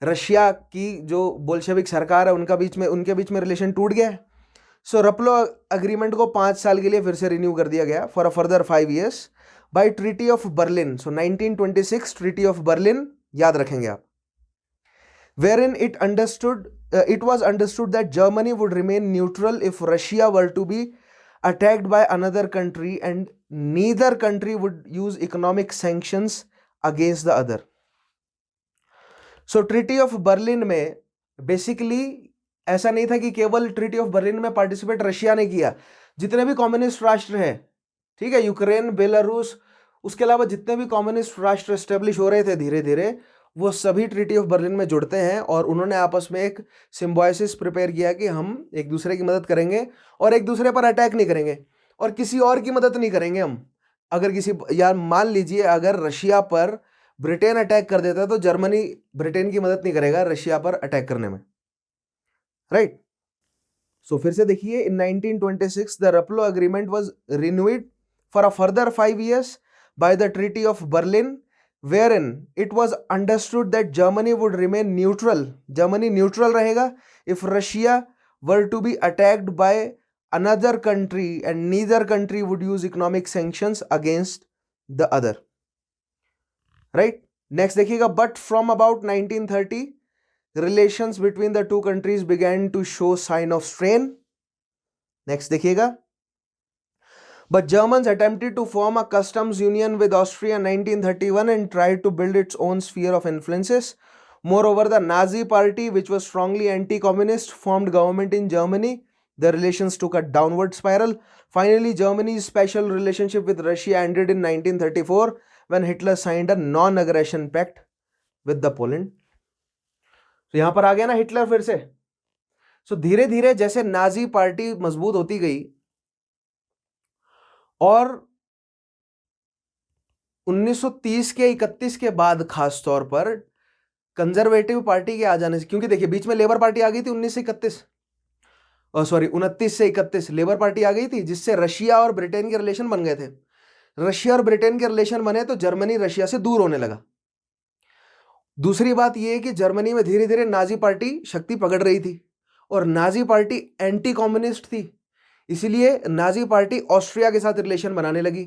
रशिया की जो बोल्शेविक सरकार है उनके बीच में रिलेशन टूट गया है। सो रेपलो एग्रीमेंट को 5 साल के लिए फिर से रिन्यू कर दिया गया for a further 5 years by treaty of Berlin. So 1926 treaty of Berlin याद रखेंगे आप, wherein it was understood that Germany would remain neutral if Russia were to be attacked by another country and neither country would use economic sanctions against the other. So Treaty of Berlin में basically ऐसा नहीं था कि केवल treaty of Berlin में participate Russia ने किया, जितने भी कम्युनिस्ट राष्ट्र हैं, ठीक है, यूक्रेन, बेलारूस, उसके अलावा जितने भी कम्युनिस्ट राष्ट्र एस्टेब्लिश हो रहे थे धीरे धीरे, वो सभी ट्रीटी ऑफ बर्लिन में जुड़ते हैं और उन्होंने आपस में एक सिम्बायोसिस प्रिपेयर किया कि हम एक दूसरे की मदद करेंगे और एक दूसरे पर अटैक नहीं करेंगे और किसी और की मदद नहीं करेंगे हम। अगर किसी, यार मान लीजिए अगर रशिया पर ब्रिटेन अटैक कर देता है तो जर्मनी ब्रिटेन की मदद नहीं करेगा रशिया पर अटैक करने में, राइट। सो फिर से देखिए, in 1926 the Rapallo agreement was renewed for a further 5 years by the treaty of Berlin, wherein it was understood that Germany would remain neutral. Germany neutral रहेगा if Russia were to be attacked by another country and neither country would use economic sanctions against the other. Right? Next देखिएगा, but from about 1930 relations between the two countries began to show sign of strain. Next देखिएगा, but Germans attempted to form a customs union with Austria in 1931 and tried to build its own sphere of influences. Moreover, the Nazi party, which was strongly anti-communist, formed government in Germany. The relations took a downward spiral. Finally, Germany's special relationship with Russia ended in 1934 when Hitler signed a non-aggression pact with the Poland. तो यहां पर आ गया ना Hitler फिर से। सो धीरे धीरे जैसे नाजी पार्टी मजबूत होती गई और 1930 के 31 के बाद खास तौर पर कंजर्वेटिव पार्टी के आ जाने से, क्योंकि देखिए बीच में लेबर पार्टी आ गई थी 29 से 31 लेबर पार्टी आ गई थी, जिससे रशिया और ब्रिटेन के रिलेशन बन गए थे। रशिया और ब्रिटेन के रिलेशन बने तो जर्मनी रशिया से दूर होने लगा। दूसरी बात यह है कि जर्मनी में धीरे धीरे नाजी पार्टी शक्ति पकड़ रही थी और नाजी पार्टी एंटी कम्युनिस्ट थी, इसलिए नाजी पार्टी ऑस्ट्रिया के साथ रिलेशन बनाने लगी,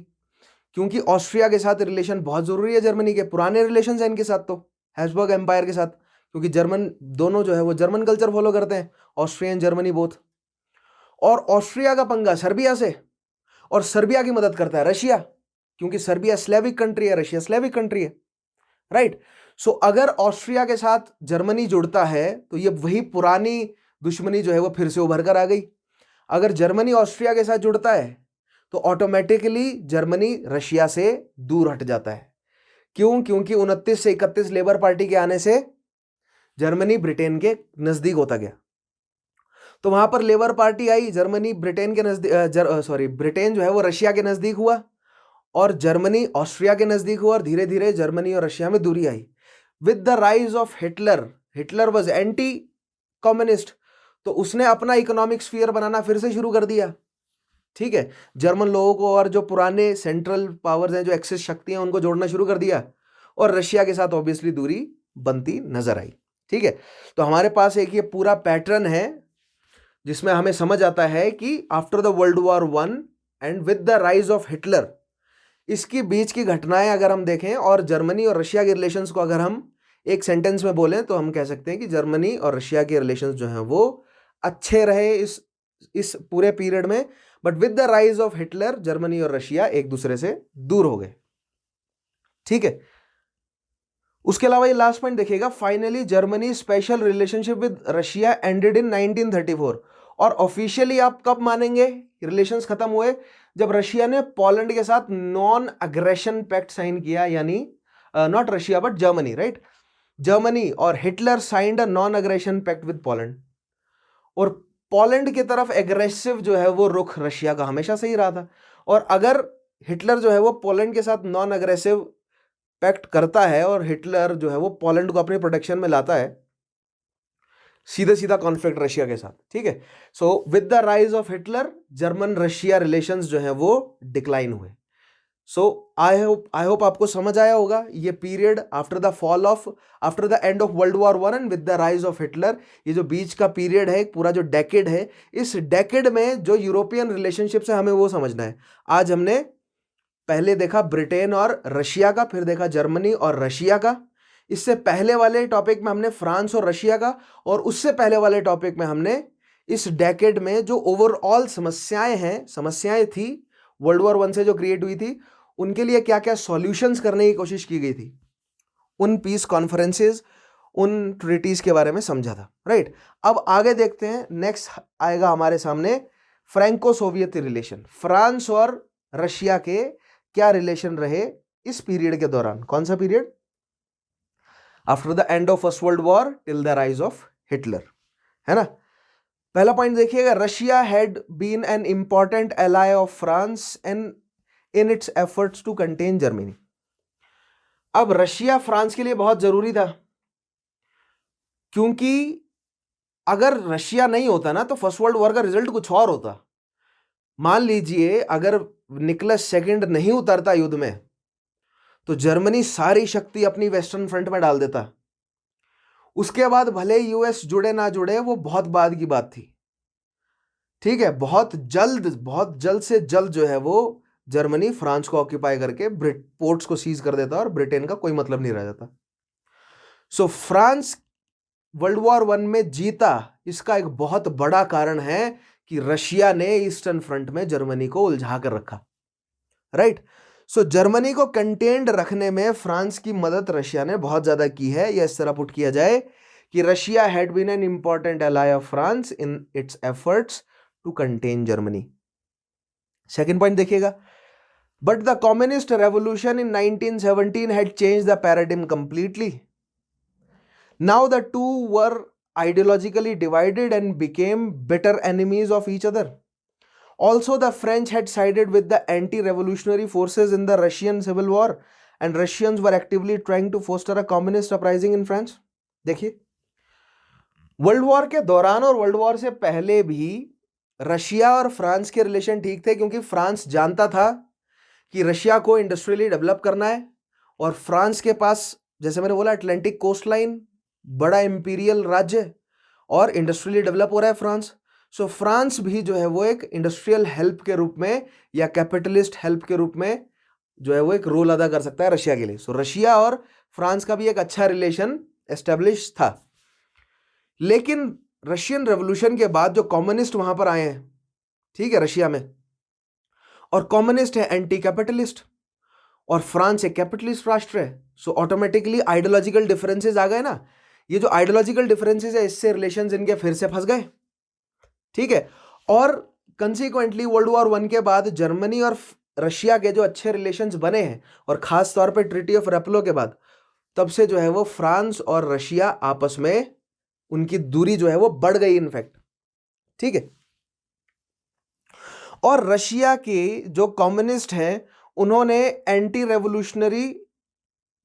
क्योंकि ऑस्ट्रिया के साथ रिलेशन बहुत जरूरी है। जर्मनी के पुराने रिलेशन हैं इनके साथ, तो हैब्सबर्ग एम्पायर के साथ, क्योंकि जर्मन दोनों जो है वो जर्मन कल्चर फॉलो करते हैं, ऑस्ट्रियन जर्मनी बोथ। और ऑस्ट्रिया का पंगा सर्बिया से, और सर्बिया की मदद करता है रशिया, क्योंकि सर्बिया स्लेविक कंट्री है, रशिया स्लेविक कंट्री है, राइट। सो अगर ऑस्ट्रिया के साथ जर्मनी जुड़ता है तो ये वही पुरानी दुश्मनी जो है वो फिर से उभर कर आ गई। अगर जर्मनी ऑस्ट्रिया के साथ जुड़ता है तो ऑटोमेटिकली जर्मनी रशिया से दूर हट जाता है। क्यों? क्योंकि 29 से 31 लेबर पार्टी के आने से जर्मनी ब्रिटेन के नजदीक होता गया। तो वहां पर लेबर पार्टी आई, जर्मनी ब्रिटेन के नजदीक, ब्रिटेन जो है वो रशिया के नजदीक हुआ और जर्मनी ऑस्ट्रिया के नजदीक हुआ और धीरे धीरे जर्मनी और रशिया में दूरी आई। With the rise of Hitler was anti communist, तो उसने अपना इकोनॉमिक स्फीयर बनाना फिर से शुरू कर दिया, ठीक है। जर्मन लोगों को और जो पुराने सेंट्रल पावर्स हैं, जो एक्सेस शक्तियां, उनको जोड़ना शुरू कर दिया और रशिया के साथ ऑब्वियसली दूरी बनती नजर आई, ठीक है। तो हमारे पास एक ये पूरा पैटर्न है जिसमें हमें समझ आता है कि after the world war 1 and with the rise of Hitler, इसकी बीच की घटनाएं अगर हम देखें और जर्मनी और रशिया के रिलेशंस को अगर हम एक सेंटेंस में बोलें तो हम कह सकते हैं कि जर्मनी और रशिया के रिलेशंस जो हैं वो अच्छे रहे इस पूरे पीरियड में, but with the rise of Hitler Germany और रशिया एक दूसरे से दूर हो गए, ठीक है। उसके अलावा ये लास्ट पॉइंट देखिएगा, finally Germany special relationship with Russia ended in 1934। और ऑफिशियली आप कब मानेंगे रिलेशंस खत्म हुए? जब रशिया ने पोलैंड के साथ नॉन अग्रेशन पैक्ट साइन किया, यानी not Russia but Germany, right, Germany और Hitler signed a non aggression pact with Poland, और पोलैंड की तरफ एग्रेसिव जो है वो रुख रशिया का हमेशा से ही रहा था। और अगर हिटलर जो है वो पोलैंड के साथ नॉन अग्रेसिव पैक्ट करता है और हिटलर जो है वो पोलैंड को अपने प्रोटेक्शन में लाता है, सीधा सीधा कॉन्फ्लिक्ट रशिया के साथ, ठीक है। So with the rise of Hitler German Russia relations जो है वो डिक्लाइन हुए। सो आई होप आपको समझ आया होगा ये period after the end of world war one and with the rise of Hitler, ये जो बीच का पीरियड है, पूरा जो डेकेड है, इस डेकेड में जो यूरोपियन रिलेशनशिप्स है हमें वो समझना है। आज हमने पहले देखा ब्रिटेन और रशिया का, फिर देखा जर्मनी और रशिया का, इससे पहले वाले टॉपिक में हमने फ्रांस और रशिया का, और उससे पहले वाले टॉपिक में हमने इस डेकेड में जो ओवरऑल समस्याएं थी वर्ल्ड वॉर वन से जो क्रिएट हुई थी, उनके लिए क्या क्या सॉल्यूशंस करने की कोशिश की गई थी, उन पीस कॉन्फ्रेंसेस, उन ट्रीटीज के बारे में समझा था, राइट। अब आगे देखते हैं, नेक्स्ट आएगा हमारे सामने फ्रैंको सोवियत रिलेशन, फ्रांस और रशिया के क्या रिलेशन रहे इस पीरियड के दौरान। कौन सा period? After the end of first world war till the rise of Hitler, है ना। पहला पॉइंट देखिएगा, Russia had been an important ally of France and in its efforts to contain Germany. अब रशिया फ्रांस के लिए बहुत जरूरी था, क्योंकि अगर रशिया नहीं होता ना तो फर्स्ट वर्ल्ड वॉर का रिजल्ट कुछ और होता। मान लीजिए अगर निकोलस सेकंड नहीं उतरता युद्ध में, तो जर्मनी सारी शक्ति अपनी वेस्टर्न फ्रंट में डाल देता। उसके बाद भले यूएस जुड़े ना जुड़े वो बहुत बाद की बात थी, ठीक है। बहुत जल्द से जल्द जो है वो जर्मनी फ्रांस को ऑक्यूपाई करके पोर्ट्स को सीज कर देता और ब्रिटेन का कोई मतलब नहीं रह जाता। सो फ्रांस वर्ल्ड वॉर वन में जीता, इसका एक बहुत बड़ा कारण है कि रशिया ने ईस्टर्न फ्रंट में जर्मनी को उलझा कर रखा, राइट। सो जर्मनी को कंटेन्ड रखने में फ्रांस की मदद रशिया ने बहुत ज्यादा की है। या इस तरह पुट किया जाए कि Russia had been an important ally of France in its efforts to contain Germany. Second point देखिएगा, but the communist revolution in 1917 had changed the paradigm completely. Now the two were ideologically divided and became bitter enemies of each other. Also, the French had sided with the anti-revolutionary forces in the Russian Civil War, and Russians were actively trying to foster a communist uprising in France. देखिए, world war के दौरान और world war से पहले भी Russia और France के relation ठीक थे, क्योंकि फ्रांस जानता था कि रशिया को इंडस्ट्रियली डेवलप करना है, और फ्रांस के पास, जैसे मैंने बोला, अटलांटिक कोस्ट लाइन, बड़ा इंपीरियल राज्य, और इंडस्ट्रियली डेवलप हो रहा है फ्रांस। सो फ्रांस भी जो है वो एक इंडस्ट्रियल हेल्प के रूप में या कैपिटलिस्ट हेल्प के रूप में जो है वो एक रोल अदा कर सकता है रशिया के लिए। सो रशिया और फ्रांस का भी एक अच्छा रिलेशन एस्टेब्लिश था। लेकिन रशियन रेवोल्यूशन के बाद जो कम्युनिस्ट वहां पर आए हैं, ठीक है, रशिया में, और कम्युनिस्ट है एंटी कैपिटलिस्ट, और फ्रांस एक कैपिटलिस्ट राष्ट्र है, सो ऑटोमेटिकली आइडियोलॉजिकल डिफरेंसेस आ गए ना। ये जो आइडियोलॉजिकल डिफरेंसेस है, इससे रिलेशंस इनके फिर से फंस गए, ठीक है। और कंसीक्वेंटली वर्ल्ड वॉर वन के बाद जर्मनी और रशिया के जो अच्छे रिलेशंस बने हैं, और खास तौर पे ट्रीटी ऑफ रेपलो के बाद, तब से जो है वो फ्रांस और रशिया आपस में उनकी दूरी जो है वो बढ़ गई इनफैक्ट, ठीक है। और रशिया के जो कम्युनिस्ट हैं उन्होंने एंटी रेवोल्यूशनरी,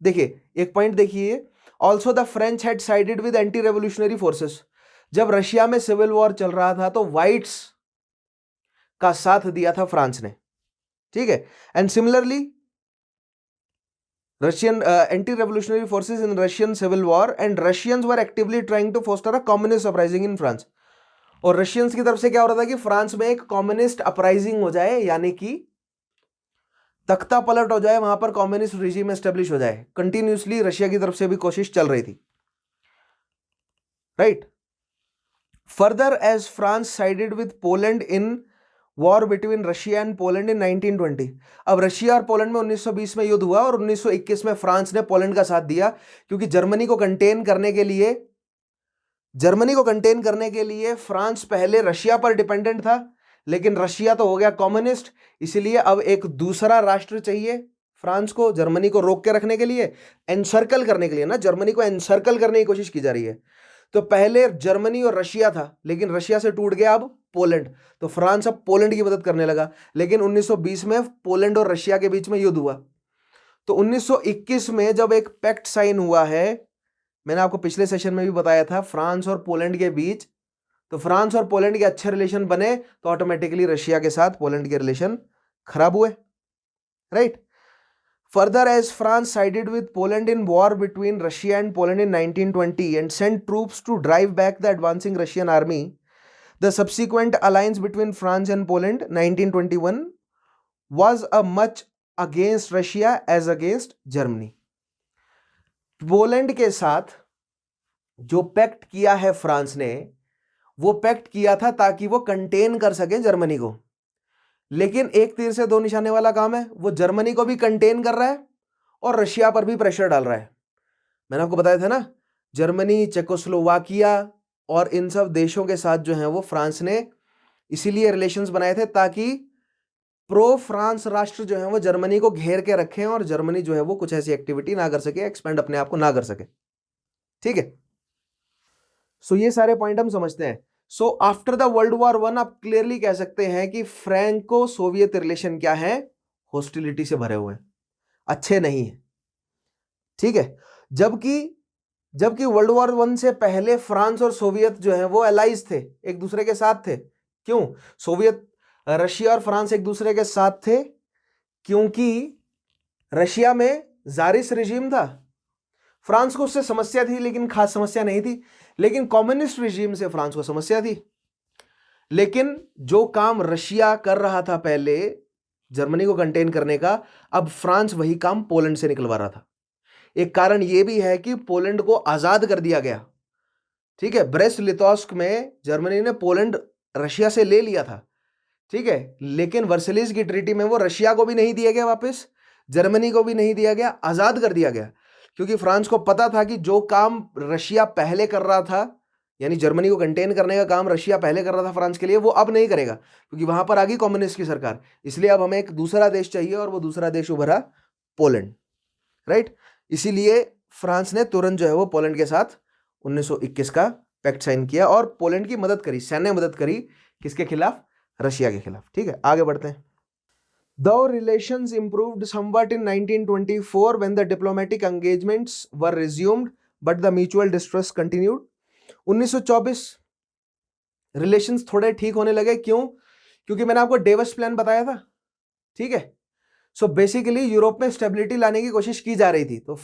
देखिए एक पॉइंट देखिए, also the French had sided with anti revolutionary forces. जब रशिया में सिविल वॉर चल रहा था तो व्हाइट्स का साथ दिया था फ्रांस ने, ठीक है। And similarly Russian anti revolutionary forces in Russian civil war and Russians were actively trying to foster a communist uprising in France. और रशियंस की तरफ से क्या हो रहा था कि फ्रांस में एक कम्युनिस्ट अपराइजिंग हो जाए, यानी कि तख्ता पलट हो जाए, वहां पर कम्युनिस्ट रिजीम एस्टेब्लिश हो जाए। कंटिन्यूसली रशिया की तरफ से भी कोशिश चल रही थी, right. Further as France sided with Poland in war between Russia and Poland in 1920। अब रशिया और पोलैंड में 1920 में युद्ध हुआ, और 1921 में फ्रांस ने पोलैंड का साथ दिया, क्योंकि जर्मनी को कंटेन करने के लिए फ्रांस पहले रशिया पर डिपेंडेंट था, लेकिन रशिया तो हो गया कम्युनिस्ट, इसलिए अब एक दूसरा राष्ट्र चाहिए फ्रांस को, जर्मनी को रोक के रखने के लिए, एनसर्कल करने के लिए ना, जर्मनी को एनसर्कल करने की कोशिश की जा रही है। तो पहले जर्मनी और रशिया था, लेकिन रशिया से टूट गया अब पोलैंड, तो फ्रांस अब पोलैंड की मदद करने लगा। लेकिन 1920 में पोलैंड और रशिया के बीच में युद्ध हुआ। तो 1921 में जब एक पैक्ट साइन हुआ है, मैंने आपको पिछले सेशन में भी बताया था, फ्रांस और पोलैंड के बीच, तो फ्रांस और पोलैंड के अच्छे रिलेशन बने, तो ऑटोमेटिकली रशिया के साथ पोलैंड के रिलेशन खराब हुए, right. Further, as France sided with Poland in war between Russia and Poland in 1920 and sent troops to drive back the advancing Russian army, the subsequent alliance between France and Poland 1921 was a much against Russia as against Germany. Poland के साथ जो pact किया है France ने, वो pact किया था ताकि वो कंटेन कर सके जर्मनी को, लेकिन एक तीर से दो निशाने वाला काम है, वो जर्मनी को भी कंटेन कर रहा है और रशिया पर भी प्रेशर डाल रहा है। मैंने आपको बताया था ना, जर्मनी, चेकोस्लोवाकिया और इन सब देशों के साथ जो है वो फ्रांस ने इसीलिए रिलेशंस बनाए थे ताकि प्रो फ्रांस राष्ट्र जो है वो जर्मनी को घेर के रखें और जर्मनी जो है वो कुछ ऐसी एक्टिविटी ना कर सके, एक्सपेंड अपने आप को ना कर सके, ठीक है। सो ये सारे पॉइंट हम समझते हैं। So after the world war one आप क्लियरली कह सकते हैं कि फ्रैंको सोवियत रिलेशन क्या है, हॉस्टिलिटी से भरे हुए हैं, अच्छे नहीं है, ठीक है। जबकि वर्ल्ड वॉर वन से पहले फ्रांस और सोवियत जो है वो एलाइज थे, एक दूसरे के साथ थे। क्यों सोवियत, रशिया और फ्रांस एक दूसरे के साथ थे? क्योंकि रशिया में जारिस रिजीम था, फ्रांस को उससे समस्या थी लेकिन खास समस्या नहीं थी, लेकिन कम्युनिस्ट रिजीम से फ्रांस को समस्या थी। लेकिन जो काम रशिया कर रहा था पहले जर्मनी को कंटेन करने का, अब फ्रांस वही काम पोलैंड से निकलवा रहा था। एक कारण यह भी है कि पोलैंड को आजाद कर दिया गया, ठीक है। ब्रेस्ट लिटोव्स्क में जर्मनी ने पोलैंड रशिया से ले लिया था, ठीक है, लेकिन वर्सलिस की ट्रीटी में वो रशिया को भी नहीं दिया गया वापस, जर्मनी को भी नहीं दिया गया, आजाद कर दिया गया। क्योंकि फ्रांस को पता था कि जो काम रशिया पहले कर रहा था, यानी जर्मनी को कंटेन करने का काम रशिया पहले कर रहा था फ्रांस के लिए, वो अब नहीं करेगा, क्योंकि वहां पर आ गई कम्युनिस्ट की सरकार। इसलिए अब हमें एक दूसरा देश चाहिए और वो दूसरा देश उभरा पोलैंड, राइट। इसीलिए फ्रांस ने तुरंत जो है वो पोलैंड के साथ 1921 का पैक्ट साइन किया और पोलैंड की मदद करी, सैन्य मदद करी, किसके खिलाफ? रशिया के खिलाफ, ठीक है। आगे बढ़ते हैं। Though relations improved somewhat in 1924 when the diplomatic engagements were resumed, but the mutual distrust continued. 1924 relations थोड़े ठीक होने लगे। क्यों? क्योंकि मैंने आपको डेवस प्लान बताया था, ठीक है। सो बेसिकली यूरोप में स्टेबिलिटी लाने की कोशिश की जा रही थी। तो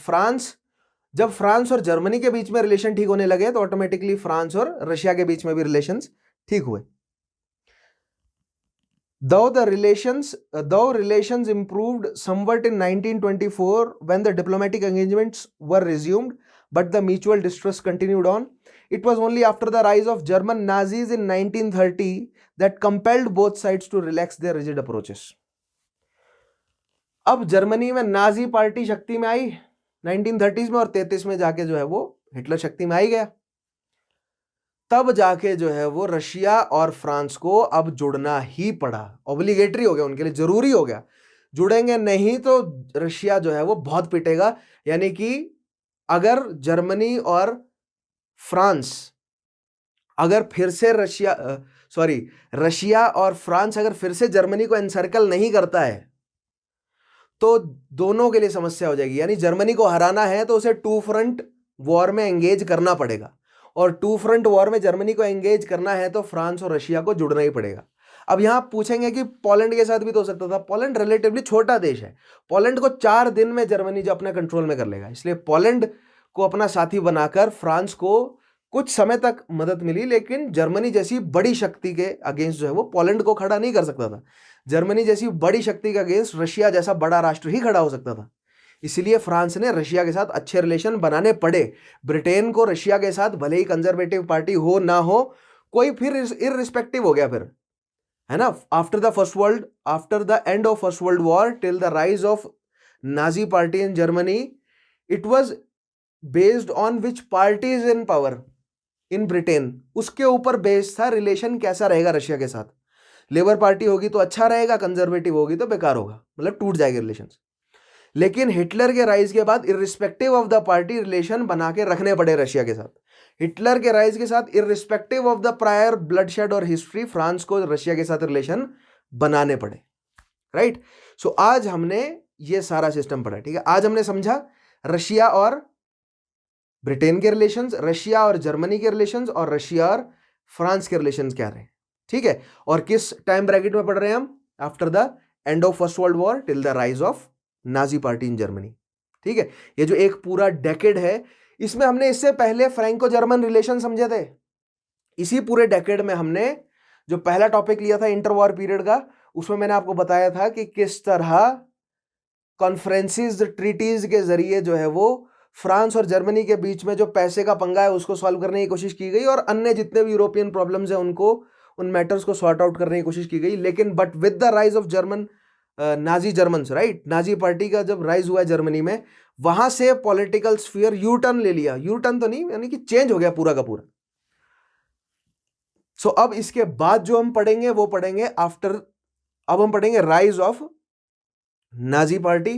जब फ्रांस और जर्मनी के बीच में रिलेशन ठीक होने लगे तो ऑटोमेटिकली फ्रांस और रशिया के बीच में भी रिलेशंस ठीक हुए। Though relations improved somewhat in 1924 when the diplomatic engagements were resumed, but the mutual distrust continued on. It was only after the rise of German Nazis in 1930 that compelled both sides to relax their rigid approaches. अब Germany में Nazi party शक्ति में आई 1930s में और 33 में जाके जो है वो हिटलर शक्ति में आई गया। तब जाके जो है वो रशिया और फ्रांस को अब जुड़ना ही पड़ा, ऑब्लिगेटरी हो गया, उनके लिए जरूरी हो गया। जुड़ेंगे नहीं तो रशिया जो है वो बहुत पिटेगा। यानी कि अगर जर्मनी और फ्रांस अगर फिर से रशिया और फ्रांस अगर फिर से जर्मनी को एनसर्कल नहीं करता है तो दोनों के लिए समस्या हो जाएगी। यानी जर्मनी को हराना है तो उसे टू फ्रंट वॉर में एंगेज करना पड़ेगा, और टू फ्रंट वॉर में जर्मनी को एंगेज करना है तो फ्रांस और रशिया को जुड़ना ही पड़ेगा। अब यहां पूछेंगे कि पोलैंड के साथ भी तो हो सकता था। पोलैंड रिलेटिवली छोटा देश है, पोलैंड को 4 दिन में जर्मनी जो अपने कंट्रोल में कर लेगा, इसलिए पोलैंड को अपना साथी बनाकर फ्रांस को कुछ समय तक मदद मिली, लेकिन जर्मनी जैसी बड़ी शक्ति के अगेंस्ट जो है वो पोलैंड को खड़ा नहीं कर सकता था। जर्मनी जैसी बड़ी शक्ति के अगेंस्ट रशिया जैसा बड़ा राष्ट्र ही खड़ा हो सकता था। इसलिए फ्रांस ने रशिया के साथ अच्छे रिलेशन बनाने पड़े। ब्रिटेन को रशिया के साथ भले ही कंजर्वेटिव पार्टी हो ना हो, कोई फिर इररिस्पेक्टिव हो गया फिर, है ना। After the end of first world war till the rise of Nazi party in Germany, it was based on which party is in power in Britain, उसके ऊपर बेस्ड था रिलेशन कैसा रहेगा रशिया के साथ। लेबर पार्टी होगी तो अच्छा रहेगा, कंजर्वेटिव होगी तो बेकार होगा, मतलब टूट जाएंगे रिलेशंस। लेकिन हिटलर के राइज के बाद irrespective of the party relation बना के रखने पड़े रशिया के साथ। हिटलर के राइज के साथ irrespective of the prior bloodshed और हिस्ट्री फ्रांस को रशिया के साथ रिलेशन बनाने पड़े, राइट। सो आज हमने ये सारा सिस्टम पढ़ा, ठीक है। आज हमने समझा रशिया और ब्रिटेन के रिलेशंस, रशिया और जर्मनी के रिलेशंस, और रशिया और फ्रांस के रिलेशंस क्या रहे, ठीक है। और किस टाइम ब्रैकेट में पढ़ रहे हैं हम, after the end of first world war till the rise of Nazi party in Germany, ठीक है। ये जो एक पूरा डेकेड है, इसमें हमने इससे पहले फ्रैंको जर्मन रिलेशन समझे थे। इसी पूरे डेकेड में हमने जो पहला टॉपिक लिया था इंटर वॉर पीरियड का, उसमें मैंने आपको बताया था कि किस तरह कॉन्फ्रेंसिस, ट्रीटीज के जरिए जो है वो फ्रांस और जर्मनी के बीच में जो पैसे का पंगा है उसको सॉल्व करने की कोशिश की गई, और अन्य जितने भी यूरोपियन प्रॉब्लम्स हैं उनको, उन मैटर्स को सॉर्ट आउट करने की कोशिश की गई। लेकिन but with the rise of German Nazi Germans, right, Nazi party का जब राइज हुआ जर्मनी में, वहां से पॉलिटिकल स्फीयर यू टर्न ले लिया, यू टर्न तो नहीं, यानी कि चेंज हो गया पूरा का पूरा। सो अब इसके बाद जो हम पढ़ेंगे वो पढ़ेंगे आफ्टर, अब हम पढ़ेंगे राइज ऑफ नाजी पार्टी,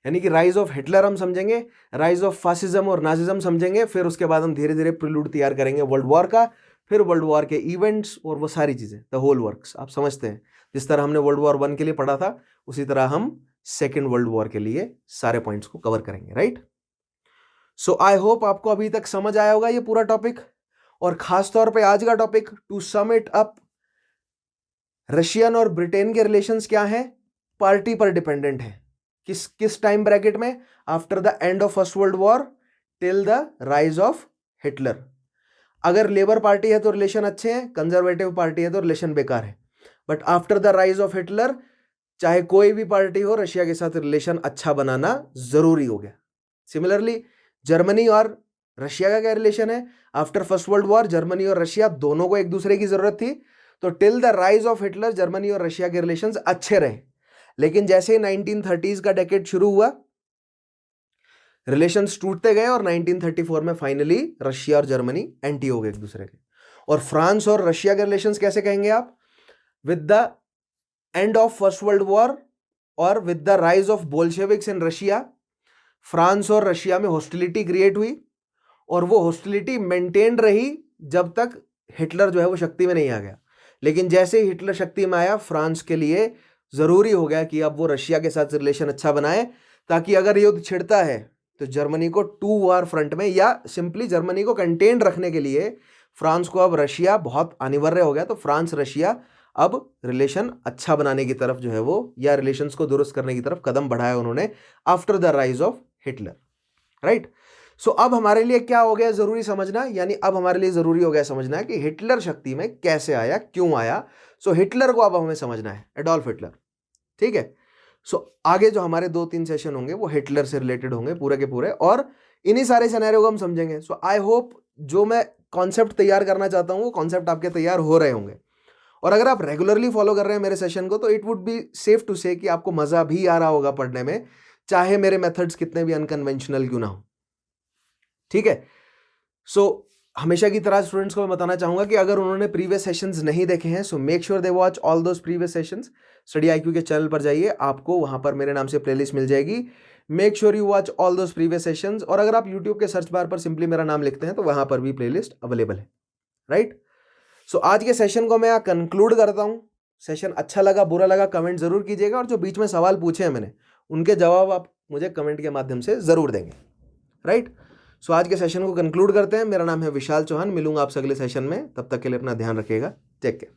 यानी कि राइज ऑफ हिटलर हम समझेंगे, राइज ऑफ फासिज्म और नाजिज्म समझेंगे, फिर उसके बाद हम धीरे धीरे प्रिलूड तैयार करेंगे वर्ल्ड वॉर का, फिर वर्ल्ड वॉर के इवेंट्स और वो सारी चीजें, द होल वर्क्स। आप समझते हैं, जिस तरह हमने वर्ल्ड वॉर 1 के लिए पढ़ा था, उसी तरह हम सेकेंड वर्ल्ड वॉर के लिए सारे पॉइंट्स को कवर करेंगे, राइट। सो आई होप आपको अभी तक समझ आया होगा ये पूरा टॉपिक, और खास तौर पे आज का topic, to sum it up, Russian और ब्रिटेन के रिलेशंस क्या हैं, पार्टी पर डिपेंडेंट है। किस किस टाइम ब्रैकेट में, after the end of first world war till the rise of Hitler. अगर लेबर पार्टी है तो रिलेशन अच्छे हैं, कंजर्वेटिव पार्टी है तो रिलेशन बेकार है। But after the rise of Hitler, चाहे कोई भी पार्टी हो, रशिया के साथ रिलेशन अच्छा बनाना जरूरी हो गया। सिमिलरली जर्मनी और रशिया का क्या रिलेशन है, after first world war Germany और रशिया दोनों को एक दूसरे की जरूरत थी, तो till the rise of Hitler Germany और रशिया के रिलेशंस अच्छे रहे। लेकिन जैसे ही 1930s का डेकेड शुरू हुआ, रिलेशंस टूटते गए, और 1934 में फाइनली रशिया और जर्मनी एंटी हो गए एक दूसरे के। और फ्रांस और रशिया के रिलेशंस कैसे कहेंगे आप, with the end of first world war और with the rise of Bolsheviks in Russia, France और रशिया में हॉस्टिलिटी क्रिएट हुई, और वो हॉस्टिलिटी मेंटेन रही जब तक हिटलर जो है वो शक्ति में नहीं आ गया। लेकिन जैसे ही हिटलर शक्ति में आया, फ्रांस के लिए जरूरी हो गया कि अब वो रशिया के साथ रिलेशन अच्छा बनाए, ताकि अगर युद्ध छिड़ता है तो जर्मनी को 2 वॉर फ्रंट में, या सिंपली जर्मनी को कंटेन रखने के लिए फ्रांस को अब रशिया बहुत अनिवार्य हो गया। तो फ्रांस रशिया अब रिलेशन अच्छा बनाने की तरफ जो है वो, या रिलेशंस को दुरुस्त करने की तरफ कदम बढ़ाया उन्होंने after the rise of Hitler, right. So अब हमारे लिए क्या हो गया जरूरी समझना, यानी अब हमारे लिए जरूरी हो गया समझना है कि हिटलर शक्ति में कैसे आया, क्यों आया। सो हिटलर को अब हमें समझना है, एडोल्फ हिटलर, ठीक है। सो आगे जो हमारे 2-3 सेशन होंगे वो हिटलर से रिलेटेड होंगे पूरे के पूरे, और इन्हीं सारे सिनेरियो को हम समझेंगे। सो आई होप जो मैं कॉन्सेप्ट तैयार करना चाहता हूँ वो कॉन्सेप्ट आपके तैयार हो रहे होंगे, और अगर आप रेगुलरली फॉलो कर रहे हैं मेरे सेशन को, तो it would be safe to say कि आपको मजा भी आ रहा होगा पढ़ने में, चाहे मेरे मेथड्स कितने भी अनकन्वेंशनल क्यों ना हो, ठीक है। सो हमेशा की तरह स्टूडेंट्स को मैं बताना चाहूंगा कि अगर उन्होंने प्रीवियस सेशंस नहीं देखे हैं, सो make sure they watch all those previous sessions. Study IQ के चैनल पर जाइए, आपको वहां पर मेरे नाम से प्लेलिस्ट मिल जाएगी। Make sure you watch all those previous sessions, और अगर आप यूट्यूब के सर्च बार पर सिंपली मेरा नाम लिखते हैं तो वहां पर भी प्लेलिस्ट अवेलेबल है, राइट। सो आज के सेशन को मैं कंक्लूड करता हूं। सेशन अच्छा लगा, बुरा लगा, कमेंट जरूर कीजिएगा, और जो बीच में सवाल पूछे हैं मैंने, उनके जवाब आप मुझे कमेंट के माध्यम से जरूर देंगे, राइट। सो आज के सेशन को कंक्लूड करते हैं। मेरा नाम है विशाल चौहान, मिलूंगा आपसे अगले सेशन में, तब तक के लिए अपना ध्यान रखिएगा, टेक केयर।